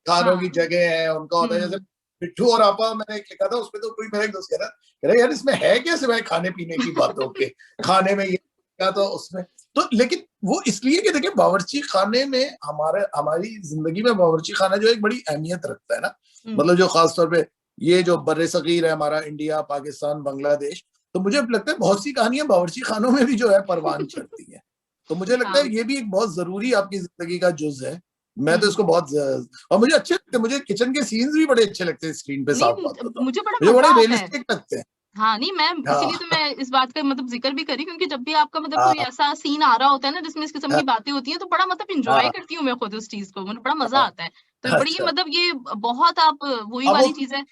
खानों हाँ। की जगह है उनका होता है, जैसे हम्म। पिट्ठू और आपा मैंने एक लिखा था, उसमें तो कोई मेरा एक दोस्त कह रहा यार इसमें है क्या सिवाय खाने पीने की बातों के, खाने में ये क्या, तो उसमें तो, लेकिन वो इसलिए कि देखिए बावर्ची खाने में हमारी जिंदगी में बावर्ची खाना जो एक बड़ी अहमियत रखता है ना, हम्म। मतलब जो खासतौर पे ये जो बर्रे सगीर है हमारा, इंडिया, पाकिस्तान, बांग्लादेश, तो मुझे लगता है बहुत सी कहानियां बावर्ची खानों में भी जो है परवान चढ़ती है। तो मुझे लगता हाँ। है ये भी एक बहुत जरूरी आपकी जिंदगी का जुज है। मैं तो हम्म। इसको बहुत और मुझे अच्छे लगते हैं, मुझे किचन के सीन्स भी बड़े अच्छे लगते हैं स्क्रीन पे, साफ बात नहीं, बताऊं, मुझे बड़ा मुझे मजा बड़े आता है। रियलिस्टिक लगते हैं। हाँ, नहीं मैं इसीलिए तो हाँ मैं इस बात का मतलब जिक्र भी करी, क्योंकि जब भी आपका मतलब कोई हाँ ऐसा सीन आ रहा होता है ना जिसमें इस किस्म हाँ की बातें होती हैं, तो बड़ा मतलब इंजॉय हाँ करती हूँ मैं खुद उस चीज को, मुझे बड़ा मजा हाँ, आता है। तो बड़ी अच्छा। मतलब ये बहुत आप वही अब वो वाली चीज है।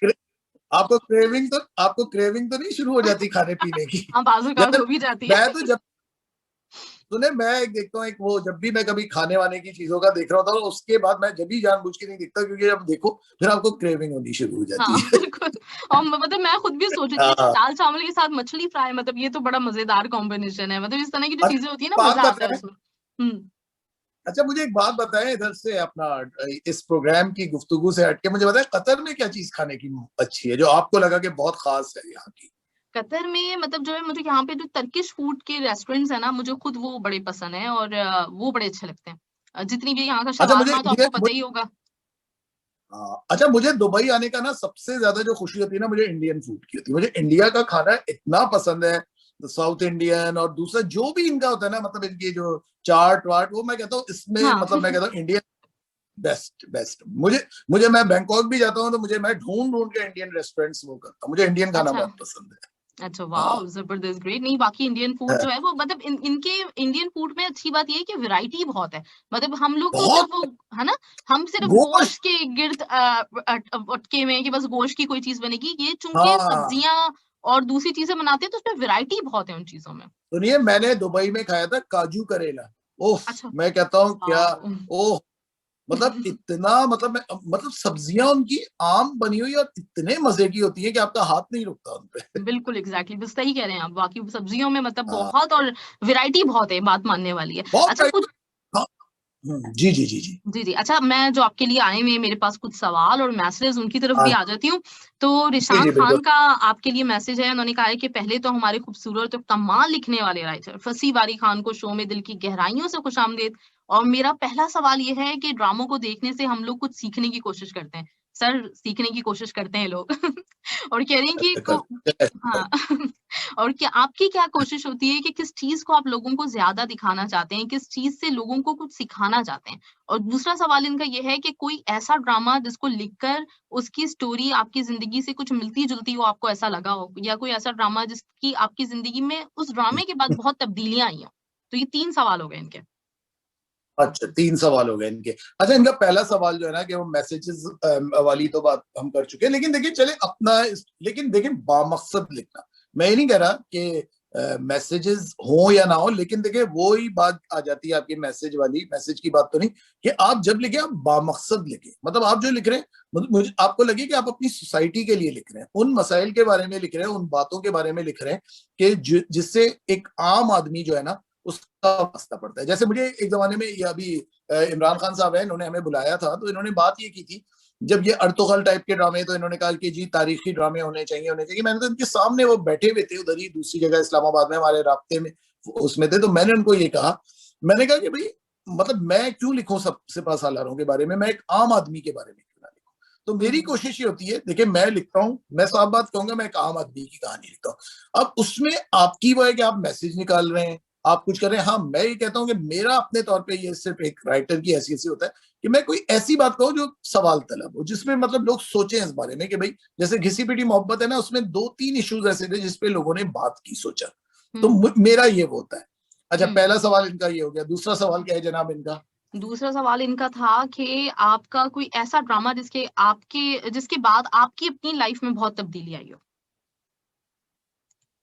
आपको क्रेविंग तो नहीं शुरू हो जाती खाने पीने की? हाँ, बाजू का जैसे हो भी जाती है। मैं तो जब सुने मैं एक देखता हूँ, एक वो जब भी मैं कभी खाने वाने की चीजों का देख रहा होता हूँ, उसके बाद मैं जब भी जानबूझ के नहीं देखता, क्योंकि जब देखो फिर आपको क्रेविंग होनी शुरू हो हाँ, जाती है। बिल्कुल। और मतलब मैं खुद भी सोच रही थी, अच्छा हाँ, दाल चावल के साथ मछली फ्राई, मतलब ये तो बड़ा मजेदार कॉम्बिनेशन है, मतलब इस तरह की जो अच्छा चीजें होती है ना, बात मजा आता है बताएं, उसमें। हम्म। अच्छा मुझे एक बात बताएं इधर से अपना, इस प्रोग्राम की गुफ्तगू से हटके मुझे बताएं, कतर में क्या चीज खाने की अच्छी है जो आपको लगा कि बहुत खास है यहाँ की? कतर में मतलब जो है, मुझे यहाँ पे जो टर्किश फूड के रेस्टोरेंट्स है ना, मुझे खुद वो बड़े पसंद है, और वो बड़े अच्छे लगते हैं। जितनी भी यहाँ का अच्छा मुझे शवारमा तो मुझे, आपको पता ही होगा। हाँ, अच्छा मुझे दुबई आने का ना सबसे ज्यादा जो खुशी होती है ना, मुझे इंडियन फूड की होती है, मुझे इंडिया का खाना इतना पसंद है, साउथ इंडियन और दूसरा जो भी इनका होता है ना, मतलब इनकी जो चाट वाट, वो मैं कहता हूँ इसमें, हाँ। मतलब मैं कहता हूँ इंडियन बेस्ट बेस्ट। मुझे मैं बैंकॉक भी जाता हूँ तो मुझे मैं ढूंढ ढूंढ के इंडियन रेस्टोरेंट्स वो करता हूँ, मुझे इंडियन खाना अच्छा। बहुत पसंद है। अच्छा, हाँ वाह, जबरदस्त, ग्रेट। नहीं, बाकी इंडियन फूड हाँ, जो है वो मतलब इनके इंडियन फूड में अच्छी बात ये है कि वैरायटी बहुत है। मतलब हम लोग तो सिर्फ बहुत वो, है ना, हम सिर्फ गोश्त। गोश्त के गिर्द अटके में हैं कि बस गोश्त की कोई चीज बनेगी। ये चूंकि हाँ सब्जियां और दूसरी चीजें बनाते हैं, तो उसमें वैरायटी बहुत है उन चीजों में। सुनिए, मैंने दुबई में खाया था काजू करेला, ओफ, अच्छा। मैं कहता हूँ क्या, वाह। ओह, मतलब इतना, मतलब सब्जियां उनकी आम बनी हुई और इतने मजे की होती है कि आपका हाथ नहीं रुकता उन पे। बिल्कुल एग्जैक्टली, बस सही कह रहे हैं आप। बाकी सब्जियों में मतलब हाँ बहुत, और वैरायटी बहुत है, बात मानने वाली है। बहुत अच्छा कुछ। हाँ, जी जी जी जी। जी, जी। अच्छा, मैं जो आपके लिए आए हुए हैं मेरे पास कुछ सवाल और मैसेजेस उनकी तरफ भी हाँ आ जाती हूँ। तो जी रिशान जी बिल्कुल। खान का आपके लिए मैसेज है, उन्होंने कहा है कि पहले तो हमारे खूबसूरत और कमाल लिखने वाले राइटर फसी बारी खान को शो में दिल की गहराइयों से खुशामदीद। और मेरा पहला सवाल ये है कि ड्रामों को देखने से हम लोग कुछ सीखने की कोशिश करते हैं। सर, सीखने की कोशिश करते हैं लोग और कह रहे हैं कि को हाँ और क्या आपकी क्या कोशिश होती है कि किस चीज़ को आप लोगों को ज़्यादा दिखाना चाहते हैं? किस चीज़ से लोगों को कुछ सिखाना चाहते हैं? और दूसरा सवाल इनका ये है कि कोई ऐसा ड्रामा जिसको लिखकर उसकी स्टोरी आपकी ज़िंदगी से कुछ मिलती-जुलती हो, आपको ऐसा लगा हो? या कोई ऐसा ड्रामा जिसकी आपकी ज़िंदगी में उस ड्रामे के बाद बहुत तब्दीलियाँ आई हों? तो ये 3 सवाल हो गए इनके। अच्छा, 3 सवाल हो गए इनके। अच्छा, इनका पहला सवाल जो है ना कि वो मैसेजेस वाली तो बात हम कर चुके हैं, लेकिन देखिए चले अपना लेकिन देखिए बामकसद लिखना। मैं ये नहीं कह रहा कि मैसेजेस हो या ना हो, लेकिन देखिए वो ही बात आ जाती है आपकी मैसेज वाली, मैसेज की बात तो नहीं कि आप जब लिखें आप बामकसद लिखें। मतलब आप जो लिख रहे हैं मुझे आपको लगे कि आप अपनी सोसाइटी के लिए लिख रहे हैं, उन मसाइल के बारे में लिख रहे हैं, उन बातों के बारे में लिख रहे हैं कि जिससे एक आम आदमी जो है ना उसका वास्ता पड़ता है। जैसे मुझे एक जमाने में ये अभी इमरान खान साहब है, इन्होंने हमें बुलाया था, तो इन्होंने बात ये की थी जब ये अर्तुगल टाइप के ड्रामे, तो इन्होंने कहा कि जी तारीखी ड्रामे होने चाहिए। मैंने तो इनके सामने, वो बैठे हुए थे उधर ही दूसरी जगह इस्लामाबाद में हमारे राब्ते में उसमें थे, तो मैंने उनको ये कहा, मैंने कहा कि भाई मतलब मैं क्यों लिखूं सब सिपा सालारों के बारे में, मैं एक आम आदमी के बारे में क्यों ना लिखूं। तो मेरी कोशिश ये होती है, देखिए मैं लिखता हूँ, मैं साफ बात कहूंगा, मैं एक आम आदमी की कहानी लिखता हूँ। अब उसमें आपकी वो है कि आप मैसेज निकाल रहे हैं, आप कुछ कर रहे हैं। हाँ, मैं ये कहता हूँ कि मेरा अपने तौर पे ये सिर्फ एक राइटर की हैसियत से होता है कि मैं कोई ऐसी बात कहूँ जो सवाल तलब हो, जिसमें मतलब लोग सोचें इस बारे में कि भाई जैसे घिसी पिटी मोहब्बत है ना, उसमें 2-3 इश्यूज ऐसे थे जिसपे लोगों ने बात की, सोचा। तो हुँ, मेरा ये वो होता है। अच्छा, हुँ। पहला सवाल इनका ये हो गया। दूसरा सवाल क्या है जनाब इनका? दूसरा सवाल इनका था कि आपका कोई ऐसा ड्रामा जिसके बाद आपकी अपनी लाइफ़ में बहुत तब्दीली आई हो?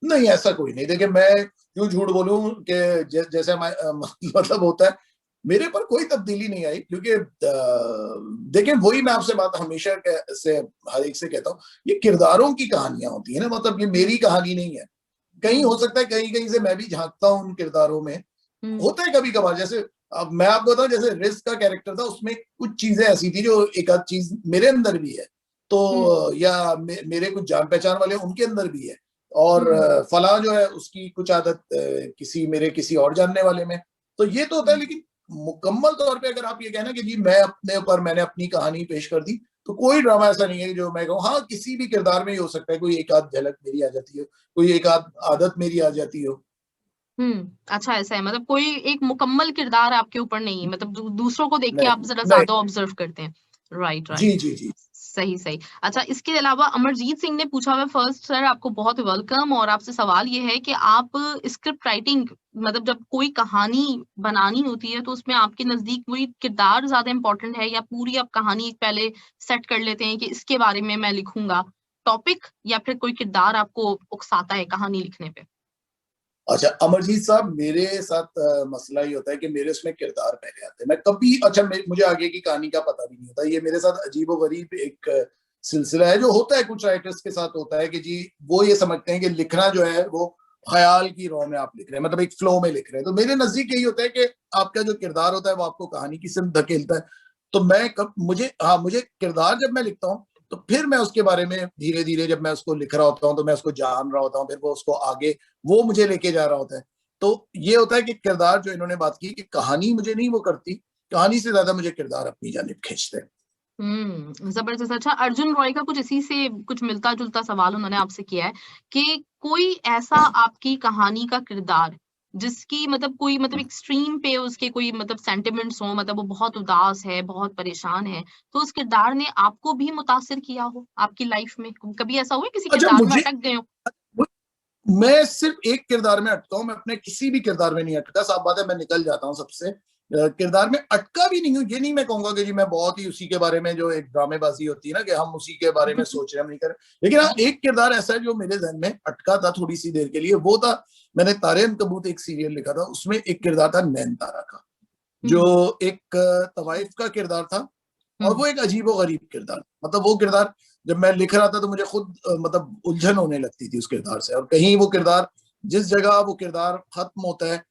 नहीं, ऐसा कोई नहीं। देखिए मैं क्यों झूठ बोलूं कि जैसे मतलब होता है, मेरे पर कोई तब्दीली नहीं आई, क्योंकि देखिए वही मैं आपसे बात हमेशा से हर एक से कहता हूँ, ये किरदारों की कहानियां होती है ना, मतलब ये हुँ, मेरी कहानी नहीं है। कहीं हुँ, हो सकता है कहीं कहीं से मैं भी झांकता हूँ उन किरदारों में, हुँ, होता है कभी कभार। जैसे अब मैं आपको बताऊं, जैसे रिस्क का कैरेक्टर था, उसमें कुछ चीजें ऐसी थी जो एक आध चीज मेरे अंदर भी है, हुँ, तो या मेरे कुछ जान पहचान वाले उनके अंदर भी है, और हुँ, फलां जो है उसकी कुछ आदत किसी मेरे किसी और जानने वाले में, तो ये तो होता है। हुँ। लेकिन मुकम्मल तौर पे अगर आप ये कहना कि जी मैं अपने ऊपर मैंने अपनी कहानी पेश कर दी, तो कोई ड्रामा ऐसा नहीं है जो मैं कहूँ। हाँ, किसी भी किरदार में ही हो सकता है, कोई एक आध झलक मेरी आ जाती हो, कोई एक आध आदत मेरी आ जाती हो। अच्छा ऐसा है मतलब कोई एक मुकम्मल किरदार आपके ऊपर नहीं है मतलब दूसरों को देख के आप नहीं ज़रा नहीं। ज़्यादा ऑब्ज़र्व करते हैं। राइट, जी राइट। जी जी। सही, सही। अच्छा इसके अलावा अमरजीत सिंह ने पूछा हुआ है फर्स्ट सर आपको बहुत वेलकम और आपसे सवाल ये है कि आप स्क्रिप्ट राइटिंग मतलब जब कोई कहानी बनानी होती है तो उसमें आपके नज़दीक वही किरदार ज़्यादा इम्पोर्टेंट है या पूरी आप कहानी पहले सेट कर लेते हैं कि इसके बारे में मैं लिखूँगा, टॉपिक या फिर कोई किरदार आपको उकसाता है कहानी लिखने पे? अच्छा, अमरजीत साहब, मेरे साथ मसला ये होता है कि मेरे उसमें किरदार पहले आते हैं। मैं कभी अच्छा मुझे आगे की कहानी का पता भी नहीं होता। ये मेरे साथ अजीबो-गरीब एक सिलसिला है जो होता है, कुछ राइटर्स के साथ होता है कि जी वो ये समझते हैं कि लिखना जो है वो ख़्याल की रॉ में आप लिख रहे हैं, मतलब एक फ्लो में लिख रहे हैं। तो मेरे नज़दीक यही होता है कि आपका जो किरदार होता है वो आपको कहानी की सिर्फ़ धकेलता है। तो मैं कब मुझे किरदार जब मैं लिखता हूँ, तो फिर मैं उसके बारे में धीरे-धीरे जब मैं उसको लिख रहा होता हूँ, तो मैं उसको जान रहा होता हूँ, फिर वो उसको आगे वो मुझे लेके जा रहा होता है। तो ये होता है कि किरदार जो इन्होंने बात की कि कहानी मुझे नहीं वो करती, कहानी से ज़्यादा मुझे किरदार अपनी जानिब खींचते हैं। ज़बरदस्त। अच्छा अर्जुन रॉय का कुछ इसी से कुछ मिलता-जुलता सवाल उन्होंने आपसे किया है कि कोई ऐसा आपकी कहानी का किरदार जिसकी मतलब कोई मतलब एक्सट्रीम पे उसके कोई मतलब सेंटिमेंट्स हों मतलब वो बहुत उदास है, बहुत परेशान है, तो उस किरदार ने आपको भी मुतासिर किया हो आपकी लाइफ़ में? कभी ऐसा हुआ है किसी अच्छा, किरदार में अटक गए हो? मैं सिर्फ एक किरदार में अटका हूँ, मैं अपने किसी भी किरदार में नहीं अटका। साफ बात है, मैं निकल जाता हूँ सबसे। किरदार में अटका भी नहीं हूँ, ये नहीं मैं कहूँगा कि जी मैं बहुत ही उसी के बारे में, जो एक ड्रामेबाज़ी होती है ना कि हम उसी के बारे में सोच रहे हैं, हम नहीं कर रहे। लेकिन हाँ, एक किरदार ऐसा है जो मेरे ज़हन में अटका था थोड़ी-सी देर के लिए, वो था, मैंने तारे-अनकबूत एक सीरियल लिखा था, उसमें एक किरदार था नैनतारा का, हुँ, जो एक तवाइफ का किरदार था, और हुँ, वो एक अजीबो-गरीब किरदार, मतलब वो किरदार जब मैं लिख रहा था तो मुझे खुद मतलब उलझन होने लगती थी उस किरदार से, और कहीं वो किरदार जिस जगह वो किरदार खत्म होता है,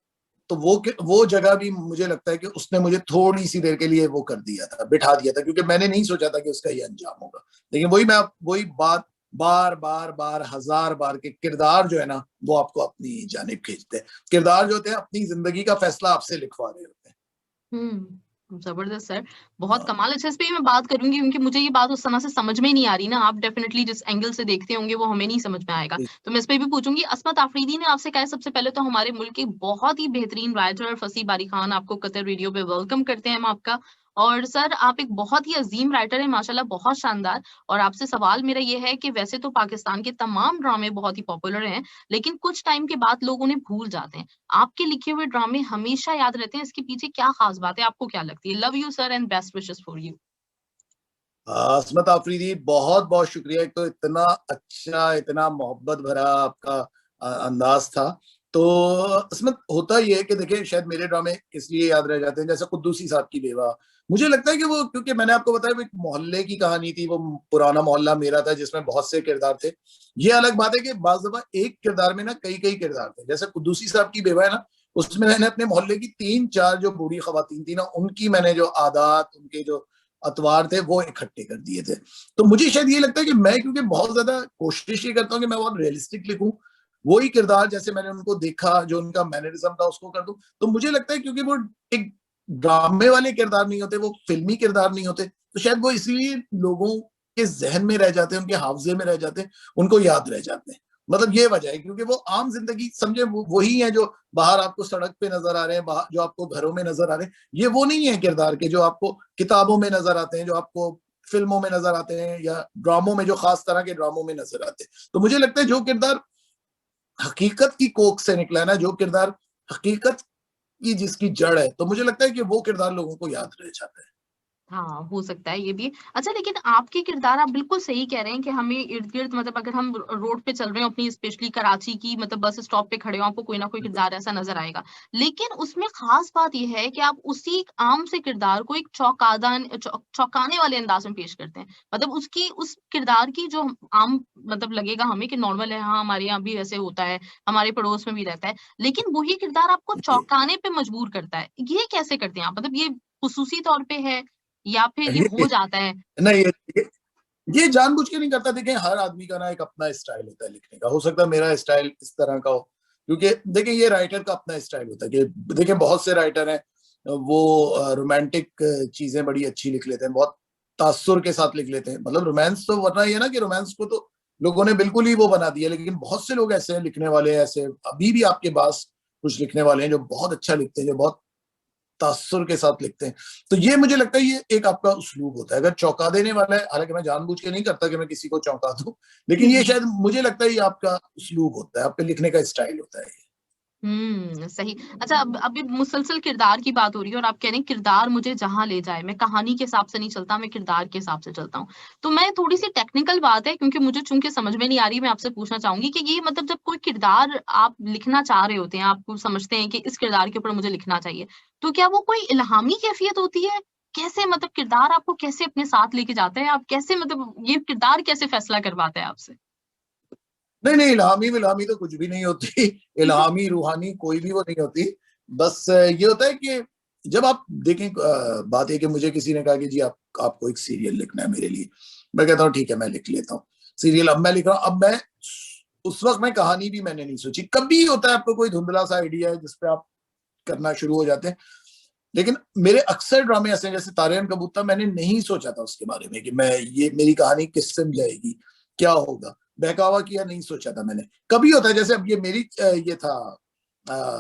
तो वो जगह भी मुझे लगता है कि उसने मुझे थोड़ी सी देर के लिए वो कर दिया था, बिठा दिया था, क्योंकि मैंने नहीं सोचा था कि उसका ये अंजाम होगा। लेकिन वही बात बार बार बार हजार बार के किरदार जो है ना, वो आपको अपनी जानिब खींचते हैं। किरदार जो होते हैं अपनी जिंदगी का फैसला आपसे लिखवा रहे होते हैं। जबरदस्त सर, बहुत कमाल। अच्छा, इस पे मैं बात करूंगी क्योंकि मुझे ये बात उस समय से समझ में नहीं आ रही ना, आप डेफिनेटली जिस एंगल से देखते होंगे वो हमें नहीं समझ में आएगा, तो मैं इस पे भी पूछूंगी। अस्मत आफरीदी ने आपसे कहा है, सबसे पहले तो हमारे मुल्क के बहुत ही बेहतरीन राइटर फसी बारी खान, आपको कतर रेडियो पे वेलकम करते हैं हम आपका। और सर, आप एक बहुत ही अजीम राइटर है माशाल्लाह, बहुत शानदार। और आपसे सवाल मेरा ये है कि वैसे तो पाकिस्तान के तमाम ड्रामे बहुत ही पॉपुलर हैं, लेकिन कुछ टाइम के बाद लोग उन्हें भूल जाते हैं। आपके लिखे हुए ड्रामे हमेशा याद रहते हैं, इसके पीछे क्या खास बात है, आपको क्या लगती है? Love you sir and best wishes for you. Asmat Afridi, बहुत बहुत शुक्रिया। एक तो इतना अच्छा, इतना मोहब्बत भरा आपका अंदाज था। तो अस्मत, होता ही है कि देखिए, शायद मेरे ड्रामे इसलिए याद रह जाते हैं, जैसे कुद्दूसी साहब की बेवा। मुझे लगता है कि वो, क्योंकि मैंने आपको बताया वो एक मोहल्ले की कहानी थी, वो पुराना मोहल्ला मेरा था जिसमें बहुत से किरदार थे। ये अलग बात है कि बाज़ दफा एक किरदार में ना कई कई किरदार थे। जैसे कुद्दूसी साहब की बेवा है ना, उसमें मैंने अपने मोहल्ले की 3-4 जो बूढ़ी खवातीन थी ना, उनकी मैंने जो आदात, उनके जो अतवार थे, वो इकट्ठे कर दिए थे। तो मुझे शायद ये लगता है कि मैं, क्योंकि बहुत ज्यादा कोशिश ये करता हूँ कि मैं बहुत रियलिस्टिक लिखूं, वही किरदार जैसे मैंने उनको देखा, जो उनका मैनरिज्म था उसको कर दूं। तो मुझे लगता है क्योंकि वो एक ड्रामे वाले किरदार नहीं होते, वो फिल्मी किरदार नहीं होते, तो शायद वो इसलिए लोगों के जहन में रह जाते हैं, उनके हाफजे में रह जाते हैं, उनको याद रह जाते हैं। मतलब ये वजह है, क्योंकि वो आम जिंदगी समझे, वही है जो बाहर आपको सड़क पे नजर आ रहे हैं, जो आपको घरों में नजर आ रहे हैं। ये वो नहीं है किरदार के जो आपको किताबों में नजर आते हैं, जो आपको फिल्मों में नजर आते हैं, या ड्रामों में, जो खास तरह के ड्रामों में नजर आते हैं। तो मुझे लगता है जो किरदार हकीकत की कोख से निकला है ना, जो किरदार हकीकत की जिसकी जड़ है, तो मुझे लगता है कि वो किरदार लोगों को याद रह जाता है। हाँ, हो सकता है ये भी। अच्छा, लेकिन आपके किरदार, आप बिल्कुल सही कह रहे हैं कि हमें इर्द-गिर्द, मतलब अगर हम रोड पे चल रहे हो अपनी, स्पेशली कराची की, मतलब बस स्टॉप पे खड़े हो, आपको कोई ना कोई किरदार ऐसा नज़र आएगा। लेकिन उसमें ख़ास बात ये है कि आप उसी आम से किरदार को एक चौंकाने वाले अंदाज़ में पेश करते हैं। मतलब उसकी, उस किरदार की जो आम, मतलब लगेगा हमें कि नॉर्मल है, हाँ, हमारे यहाँ भी ऐसे होता है, हमारे पड़ोस में भी रहता है। लेकिन वही किरदार आपको जी। चौंकाने पे मजबूर करता है। ये कैसे करते हैं आप? मतलब ये खुसूसी तौर पे है या फिर ये हो जाता है? नहीं, ये जानबूझ के नहीं करता। देखिए, हर आदमी का ना एक अपना स्टाइल होता है लिखने का। हो सकता है मेरा स्टाइल इस तरह का हो, क्योंकि देखिए ये राइटर का अपना स्टाइल होता है कि देखिए बहुत से राइटर हैं, वो रोमांटिक चीजें बड़ी अच्छी लिख लेते हैं, बहुत तासुर के साथ लिख लेते हैं। मतलब रोमांस तो, वरना ये ना कि रोमांस को तो लोगों ने बिल्कुल ही वो बना दिया, लेकिन बहुत से लोग ऐसे हैं लिखने वाले, ऐसे अभी भी आपके पास कुछ लिखने वाले हैं जो बहुत अच्छा लिखते हैं, जो बहुत तासुर के साथ लिखते हैं। तो ये मुझे लगता है ये एक आपका उस्लूब होता है, अगर चौंका देने वाला है। हालांकि मैं जानबूझ के नहीं करता कि मैं किसी को चौंका दूं, लेकिन ये शायद मुझे लगता है ये आपका उस्लूब होता है, आपके लिखने का स्टाइल होता है। सही। अच्छा, अब अभी मुसलसल किरदार की बात हो रही है और आप कह रहे हैं किरदार मुझे जहाँ ले जाए, मैं कहानी के हिसाब से नहीं चलता, मैं किरदार के हिसाब से चलता हूँ। तो मैं, थोड़ी-सी टेक्निकल बात है क्योंकि मुझे चूँकि समझ में नहीं आ रही, मैं आपसे पूछना चाहूँगी कि ये, मतलब जब कोई किरदार आप लिखना चाह रहे होते हैं, आप समझते हैं कि इस किरदार के ऊपर मुझे लिखना चाहिए, तो क्या वो कोई इल्हामी कैफ़ियत होती है? कैसे, मतलब किरदार आपको कैसे अपने साथ लेके जाता है? आप कैसे, मतलब ये किरदार कैसे फैसला करवाता है आपसे? नहीं नहीं, इल्हामी विल्हामी तो कुछ भी नहीं होती। इल्हामी रूहानी कोई भी वो नहीं होती। बस ये होता है कि जब आप देखें, बात है कि मुझे किसी ने कहा कि जी आपको एक सीरियल लिखना है मेरे लिए। मैं कहता हूँ ठीक है, मैं लिख लेता हूँ सीरियल। अब मैं लिख रहा हूँ, अब मैं उस वक्त मैं कहानी भी मैंने नहीं सोची। कभी होता है आपको कोई धुंधला सा आइडिया है जिसपे आप करना शुरू हो जाते हैं। लेकिन मेरे अक्सर ड्रामे ऐसे हैं, जैसे तारे अन कबूतर, मैंने नहीं सोचा था उसके बारे में कि मैं, ये मेरी कहानी किससे जाएगी, क्या होगा। बहकावा किया, नहीं सोचा था मैंने। कभी होता है, जैसे अब ये मेरी ये था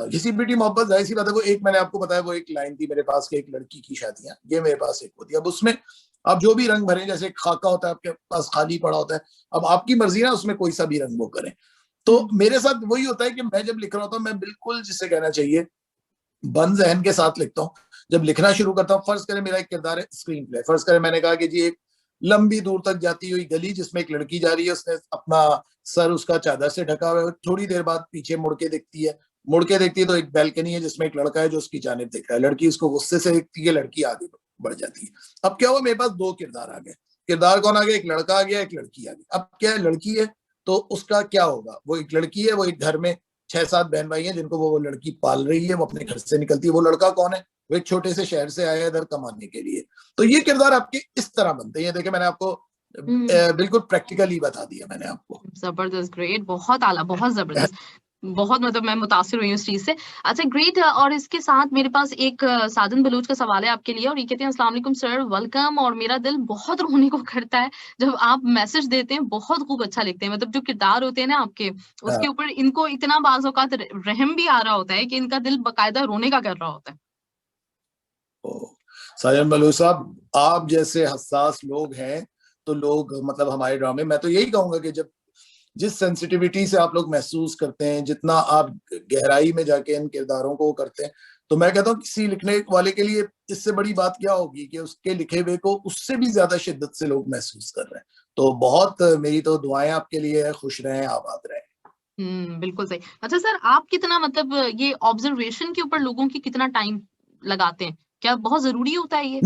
घिसी पिटी मोहब्बत, जाहिर सी बात है, वो एक मैंने आपको बताया, वो एक लाइन थी मेरे पास कि एक लड़की की शादियां, ये मेरे पास एक होती है। अब उसमें आप जो भी रंग भरें, जैसे एक खाका होता है आपके पास खाली पड़ा होता है, अब आपकी मर्जी ना उसमें कोई सा भी रंग वो करें। तो हुँ। मेरे साथ वही होता है कि मैं जब लिख रहा होता हूँ, मैं बिल्कुल, जिसे कहना चाहिए, बंद जहन के साथ लिखता हूँ। जब लिखना शुरू करता हूँ, फर्ज करें मेरा एक किरदार है स्क्रीन प्ले, फर्ज करें मैंने कहा कि जी एक लंबी दूर तक जाती हुई गली जिसमें एक लड़की जा रही है, उसने अपना सर उसका चादर से ढका हुआ है, थोड़ी देर बाद पीछे मुड़ के देखती है, मुड़ के देखती है तो एक बैल्कनी है जिसमें एक लड़का है जो उसकी जानिब देख रहा है। लड़की उसको गुस्से से देखती है, लड़की आगे बढ़ जाती है। अब क्या हुआ, मेरे पास दो किरदार आ गए। किरदार कौन आ गया, एक लड़का आ गया, एक लड़की आ गई। अब क्या है, लड़की है तो उसका क्या होगा, वो एक लड़की है, वो एक घर में 6-7 बहन भाई हैं जिनको वो लड़की पाल रही है, वो अपने घर से निकलती है। वो लड़का कौन है? वो एक छोटे से शहर से आया है इधर कमाने के लिए। तो ये किरदार आपके इस तरह बनते हैं। देखिए, मैंने आपको बिल्कुल प्रैक्टिकली बता दिया मैंने आपको। जबरदस्त, ग्रेट, बहुत आला, बहुत जबरदस्त, बहुत मतलब मैं मुतासिर हुई हूँ इस चीज से। अच्छा, ग्रेट। और इसके साथ मेरे पास एक साजन बलूच का सवाल है आपके लिए, और ये कहते हैं अस्सलाम वालेकुम सर, वेलकम, और मेरा दिल बहुत रोने को करता है जब आप मैसेज देते हैं, बहुत खूब अच्छा लिखते हैं। मतलब जो किरदार होते हैं ना आपके, उसके ऊपर इनको इतना बाज़ औक़ात रहम भी आ रहा होता है कि इनका दिल बाकायदा रोने का कर रहा होता है। साजन बलूच साहब, आप जैसे हसास लोग हैं तो लोग मतलब हमारे ड्रामे, मैं तो यही कहूंगा कि जब जिस सेंसिटिविटी से आप लोग महसूस करते हैं, जितना आप गहराई में जाके इन किरदारों को करते हैं, तो मैं कहता हूँ किसी लिखने वाले के लिए इससे बड़ी बात क्या होगी कि उसके लिखे हुए को उससे भी ज्यादा शिद्दत से लोग महसूस कर रहे हैं। तो बहुत मेरी तो दुआएं आपके लिए है, खुश रहें, आबाद रहें। बिल्कुल सही। अच्छा सर, आप कितना मतलब ये ऑब्जर्वेशन के ऊपर लोगों की कितना टाइम लगाते हैं? क्या बहुत ज़रूरी होता है ये?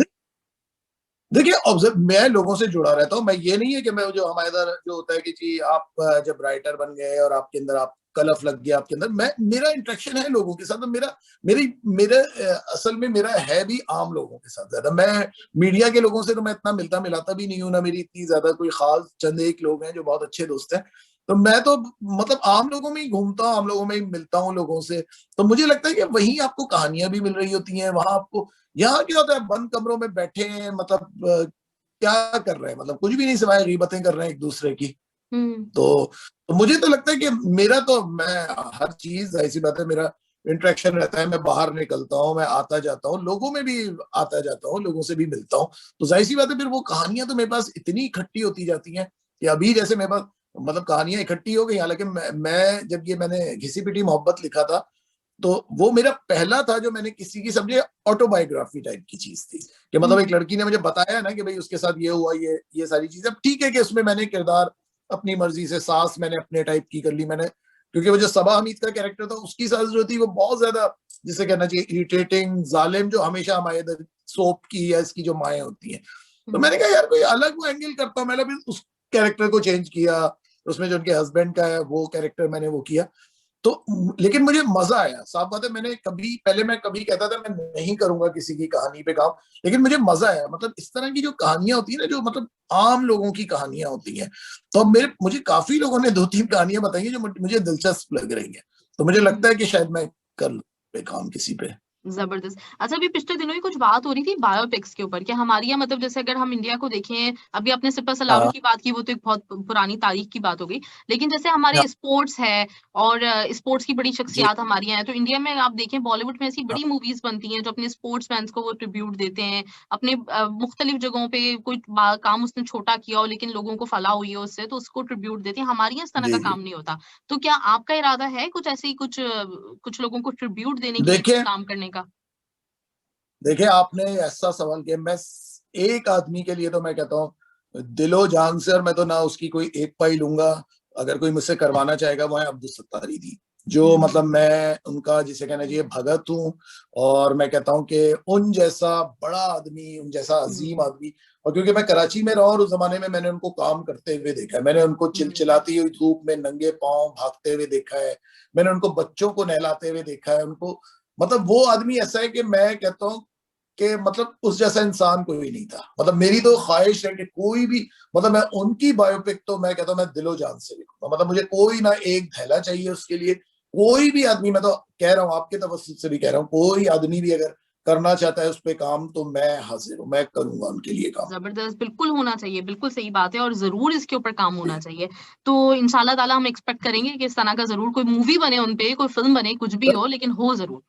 देखिए, ऑब्जर्व, मैं लोगों से जुड़ा रहता हूँ। मैं ये नहीं है कि मैं जो हमारे इधर जो होता है कि जी आप जब राइटर बन गए और आपके अंदर आप कलफ लग गया आपके अंदर, मैं मेरा इंटरेक्शन है लोगों के साथ। तो मेरे असल में मेरा है भी आम लोगों के साथ ज्यादा। मैं मीडिया के लोगों से तो मैं इतना मिलता मिलाता भी नहीं हूँ ना, मेरी इतनी ज्यादा कोई खास, चंद एक लोग हैं जो बहुत अच्छे दोस्त हैं। तो मैं तो मतलब आम लोगों में ही घूमता हूँ, आम लोगों में ही मिलता हूँ लोगों से। तो मुझे लगता है कि वहीं आपको कहानियां भी मिल रही होती हैं, वहां आपको। यहाँ क्या होता है, बंद कमरों में बैठे हैं, मतलब क्या कर रहे हैं, मतलब कुछ भी नहीं सिवाय गीबतें कर रहे हैं एक दूसरे की। तो मुझे तो लगता है कि मैं हर चीज, ऐसी बात है, मेरा इंटरेक्शन रहता है। मैं बाहर निकलता हूँ, मैं आता जाता हूँ, लोगों में भी आता जाता हूँ, लोगों से भी मिलता हूँ। तो जाहिर सी बात है, फिर वो कहानियां तो मेरे पास इतनी इकट्ठी होती जाती हैं कि अभी जैसे मेरे पास मतलब कहानियां इकट्ठी हो गई। हालांकि मैं जब ये मैंने घिसी पिटी मोहब्बत लिखा था, तो वो मेरा पहला था जो मैंने किसी की, समझे, ऑटोबायोग्राफी टाइप की चीज थी कि मतलब एक लड़की ने मुझे बताया ना कि भाई उसके साथ ये हुआ, ये सारी चीजें। अब ठीक है कि उसमें मैंने किरदार अपनी मर्जी से, सास मैंने अपने टाइप की कर ली मैंने, क्योंकि वो जो सबा हमीद का कैरेक्टर था, उसकी सास जो थी वो बहुत ज्यादा, जिसे कहना चाहिए, इरिटेटिंग, जालिम, जो हमेशा हमारे इधर सोप की या इसकी जो माएँ होती हैं। तो मैंने कहा यार कोई अलग वो एंगल करता हूँ। मैंने फिर उस कैरेक्टर को चेंज किया, उसमें जो उनके हस्बैंड का है वो कैरेक्टर मैंने वो किया। तो लेकिन मुझे मजा आया, साफ बात है। मैं कभी कहता था मैं नहीं करूंगा किसी की कहानी पे काम, लेकिन मुझे मजा आया। मतलब इस तरह की जो कहानियां होती है ना, जो मतलब आम लोगों की कहानियां होती हैं, तो अब मुझे काफी लोगों ने 2-3 कहानियां बताई हैं जो मुझे दिलचस्प लग रही है। तो मुझे लगता है कि शायद मैं कर लूं पे काम किसी पे। जबरदस्त। अच्छा, अभी पिछले दिनों ही कुछ बात हो रही थी बायोपिक्स के ऊपर कि हमारे यहाँ मतलब जैसे अगर हम इंडिया को देखें, अभी आपने सिपा सलारों हाँ, की बात की, वो तो एक बहुत पुरानी तारीख की बात हो गई। लेकिन जैसे हमारे हाँ, स्पोर्ट्स है और स्पोर्ट्स की बड़ी जी, शख्सियात हमारी यहाँ है, तो इंडिया में आप देखें बॉलीवुड में ऐसी हाँ, बड़ी मूवीज बनती हैं जो अपने स्पोर्ट्समैन को वो ट्रिब्यूट देते हैं, अपने मुख्तलिफ जगहों पे कोई काम उसने छोटा किया हो लेकिन लोगों को फलाह हुई हो उससे, तो उसको ट्रिब्यूट देते हैं। हमारे यहाँ इस तरह जी, का जी। काम नहीं होता। तो क्या आपका इरादा है कुछ ऐसे ही कुछ लोगों को ट्रिब्यूट देने की, कुछ देखिए, काम करने का? देखिए, आपने ऐसा सवाल किया। एक आदमी के लिए तो मैं कहता हूँ दिलो जान से, और मैं तो ना उसकी कोई एक पाई लूंगा। अगर कोई मुझसे करवाना चाहेगा वो है अब्दुल सत्तार जी, जो मतलब मैं उनका, जिसे कहना चाहिए, भगत हूँ। और मैं कहता हूँ कि उन जैसा बड़ा आदमी, उन जैसा अजीम आदमी, और क्योंकि मैं कराची में रहा और उस जमाने में मैंने उनको काम करते हुए देखा है, मैंने उनको चिलचिलाती हुई धूप में नंगे पांव भागते हुए देखा है, मैंने उनको बच्चों को नहलाते हुए देखा है। उनको मतलब वो आदमी ऐसा है कि मैं कहता हूँ कि मतलब उस जैसा इंसान कोई नहीं था। मतलब मेरी तो ख्वाहिश है कि कोई भी, मतलब मैं उनकी बायोपिक तो मैं कहता हूँ मैं दिलो जान से लिखूंगा। मतलब मुझे कोई ना एक थैला चाहिए उसके लिए। कोई भी आदमी, मैं तो कह रहा हूँ आपके तवज्जुह से भी कह रहा हूँ, कोई आदमी भी अगर करना चाहता है उस पे काम, तो मैं हाजिर हूँ, मैं करूंगा उनके लिए काम। ज़बरदस्त, बिल्कुल होना चाहिए, बिल्कुल सही बात है और ज़रूर इसके ऊपर काम होना चाहिए। तो इंशाल्लाह ताला हम एक्सपेक्ट करेंगे कि इस तरह का ज़रूर कोई मूवी बने उन पे, कोई फ़िल्म बने, कुछ भी हो लेकिन हो ज़रूर।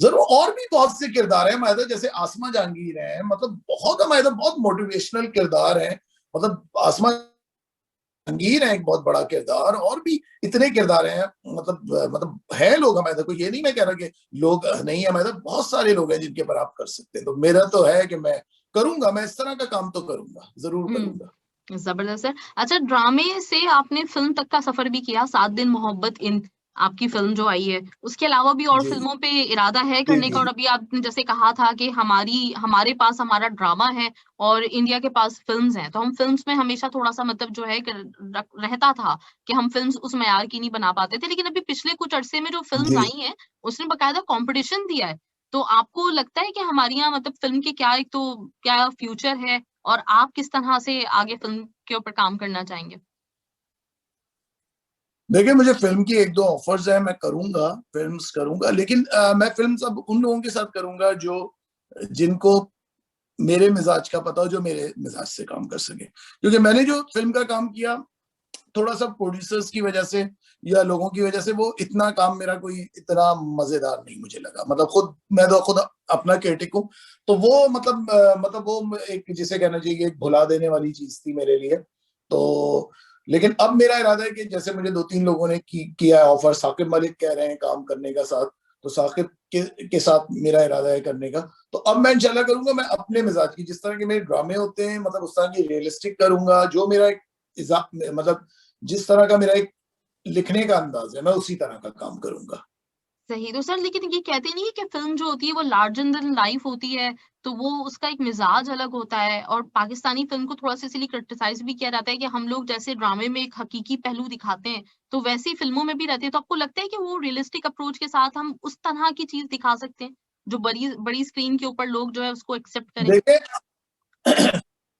जरूर, और भी बहुत से किरदार हैं हमारे, जैसे आसमा जहांगीर है, मतलब बहुत हमारे, बहुत मोटिवेशनल किरदार है। मतलब आसमा जहांगीर है एक बहुत बड़ा किरदार, और भी इतने किरदार हैं। मतलब है लोग हमारे, कोई ये नहीं मैं कह रहा कि लोग नहीं है हमारे, बहुत सारे लोग हैं जिनके पर आप कर सकते हैं। तो मेरा तो है कि मैं करूंगा, मैं इस तरह का काम तो करूंगा, जरूर करूंगा। ज़बरदस्त सर। अच्छा, ड्रामे से आपने फ़िल्म तक का सफ़र भी किया, 7 दिन मोहब्बत इन। आपकी फिल्म जो आई है, उसके अलावा भी और जी फिल्मों पे इरादा है जी करने का? जी। और अभी आपने जैसे कहा था कि हमारे पास हमारा ड्रामा है और इंडिया के पास फिल्म्स हैं, तो हम फिल्म्स में हमेशा थोड़ा-सा मतलब जो है रहता था कि हम फिल्म्स उस मयार की नहीं बना पाते थे। लेकिन अभी पिछले कुछ अरसे में जो फिल्म्स जी आई हैं, उसने बाकायदा कॉम्पिटिशन दिया है। तो आपको लगता है कि हमारे यहाँ मतलब फिल्म के क्या एक तो क्या फ्यूचर है और आप किस तरह से आगे फिल्म के ऊपर काम करना चाहेंगे? देखिए, मुझे फ़िल्म की 1-2 ऑफ़र्स हैं, मैं करूँगा, फ़िल्म्स करूँगा, लेकिन मैं फ़िल्म्स अब उन लोगों के साथ करूँगा जो जिनको मेरे मिज़ाज का पता हो, जो मेरे मिज़ाज से काम कर सकें। क्योंकि मैंने जो फ़िल्म का काम किया, थोड़ा-सा प्रोड्यूसर्स की वज़ह से या लोगों की वज़ह से वो इतना काम मेरा कोई इतना मज़ेदार नहीं मुझे लगा। मतलब मैं तो खुद अपना क्रिटिक हूँ, तो वो मतलब वो एक जिसे कहना चाहिए एक भुला देने वाली चीज़ थी मेरे लिए। तो लेकिन अब मेरा इरादा है कि जैसे मुझे 2-3 लोगों ने किया है ऑफ़र, साकिब मलिक कह रहे हैं काम करने का साथ, तो साकिब के साथ मेरा इरादा है करने का। तो अब मैं इंशाल्लाह करूँगा, मैं अपने मिज़ाज की जिस तरह के मेरे ड्रामे होते हैं, मतलब उस तरह की रियलिस्टिक करूँगा, जो मेरा एक मतलब जिस तरह का मेरा एक लिखने का अंदाज़ है, मैं उसी तरह का काम करूँगा। सही। तो सर लेकिन ये कहते नहीं है कि फ़िल्म जो होती है वो लार्जर देन लाइफ़ होती है, तो वो उसका एक मिज़ाज अलग होता है और पाकिस्तानी फ़िल्म को थोड़ा-सा इसीलिए क्रिटिसाइज़ भी किया जाता है कि हम लोग जैसे ड्रामे में एक हकीकी पहलू दिखाते हैं, तो वैसे ही फ़िल्मों में भी रहते हैं। तो आपको लगता है कि वो रियलिस्टिक अप्रोच के साथ हम उस तरह की चीज़ दिखा सकते हैं, जो बड़ी बड़ी स्क्रीन के ऊपर लोग जो है उसको एक्सेप्ट करें? देखिए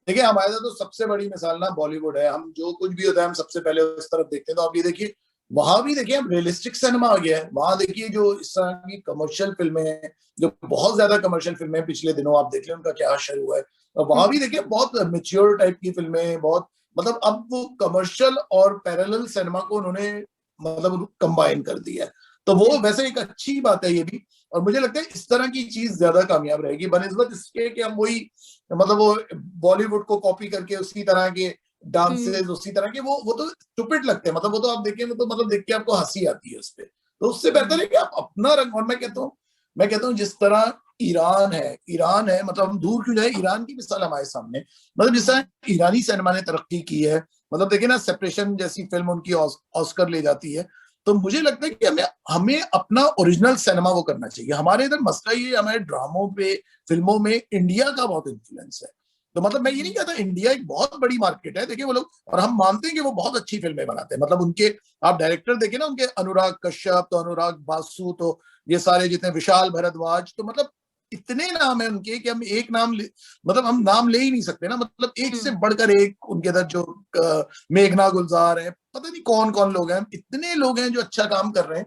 देखिए, हमारे साथ तो सबसे बड़ी मिसाल ना बॉलीवुड है। हम जो कुछ भी होता है, हम सबसे पहले उस तरफ देखते हैं। तो आप ये देखिए, वहाँ भी देखिए अब रियलिस्टिक सिनेमा आ गया है। वहाँ देखिए जो इस तरह की कमर्शियल फ़िल्में हैं, जो बहुत ज़्यादा कमर्शियल फ़िल्में हैं, पिछले दिनों आप देख लें उनका क्या हशर हुआ है। और वहाँ भी हुँ, देखिए बहुत मैच्योर टाइप की फ़िल्में, बहुत मतलब अब वो कमर्शियल और पैरेलल सिनेमा को उन्होंने मतलब कंबाइन कर दिया है। तो वो बिल्कुल। वैसे एक अच्छी बात है ये भी, और मुझे लगता है इस तरह की चीज़ ज़्यादा कामयाब रहेगी बनिस्बत इसके कि हम वही मतलब वो बॉलीवुड को कॉपी करके उसी तरह के हुँ, डांसेस उसी तरह के वो तो स्टूपिड लगते हैं, मतलब वो तो आप देखें, वो तो मतलब देख के आपको हंसी आती है उस पे। तो उससे बेहतर हुँ, है कि आप अपना रंग, और मैं कहता हूँ जिस तरह ईरान है, मतलब हम दूर क्यों जाए, ईरान की मिसाल हमारे सामने, मतलब जिस हुँ, तरह ईरानी सिनेमा ने तरक्की की है, मतलब देखिए ना सेपरेशन जैसी फिल्म उनकी ऑस्कर ले जाती है। तो मुझे लगता है कि हमें हमें अपना ओरिजिनल सिनेमा वो करना चाहिए। हमारे इधर मसला ये हमारे ड्रामों पे, फिल्मों में इंडिया का बहुत इन्फ्लुएंस है। तो मतलब मैं ये नहीं हुँ, कहता, इंडिया एक बहुत बड़ी मार्केट है, देखिए वो लोग, और हम मानते हैं कि वो बहुत अच्छी फिल्में बनाते हैं, मतलब उनके आप डायरेक्टर देखें ना, उनके अनुराग कश्यप, तो अनुराग बासु, तो ये सारे जितने विशाल भारद्वाज, तो मतलब इतने नाम है उनके कि हम एक नाम मतलब हम नाम ले ही नहीं सकते ना, मतलब एक से हुँ, बढ़कर एक उनके अंदर जो मेघना गुलजार है, पता नहीं कौन कौन लोग हैं, इतने लोग हैं जो अच्छा काम कर रहे हैं।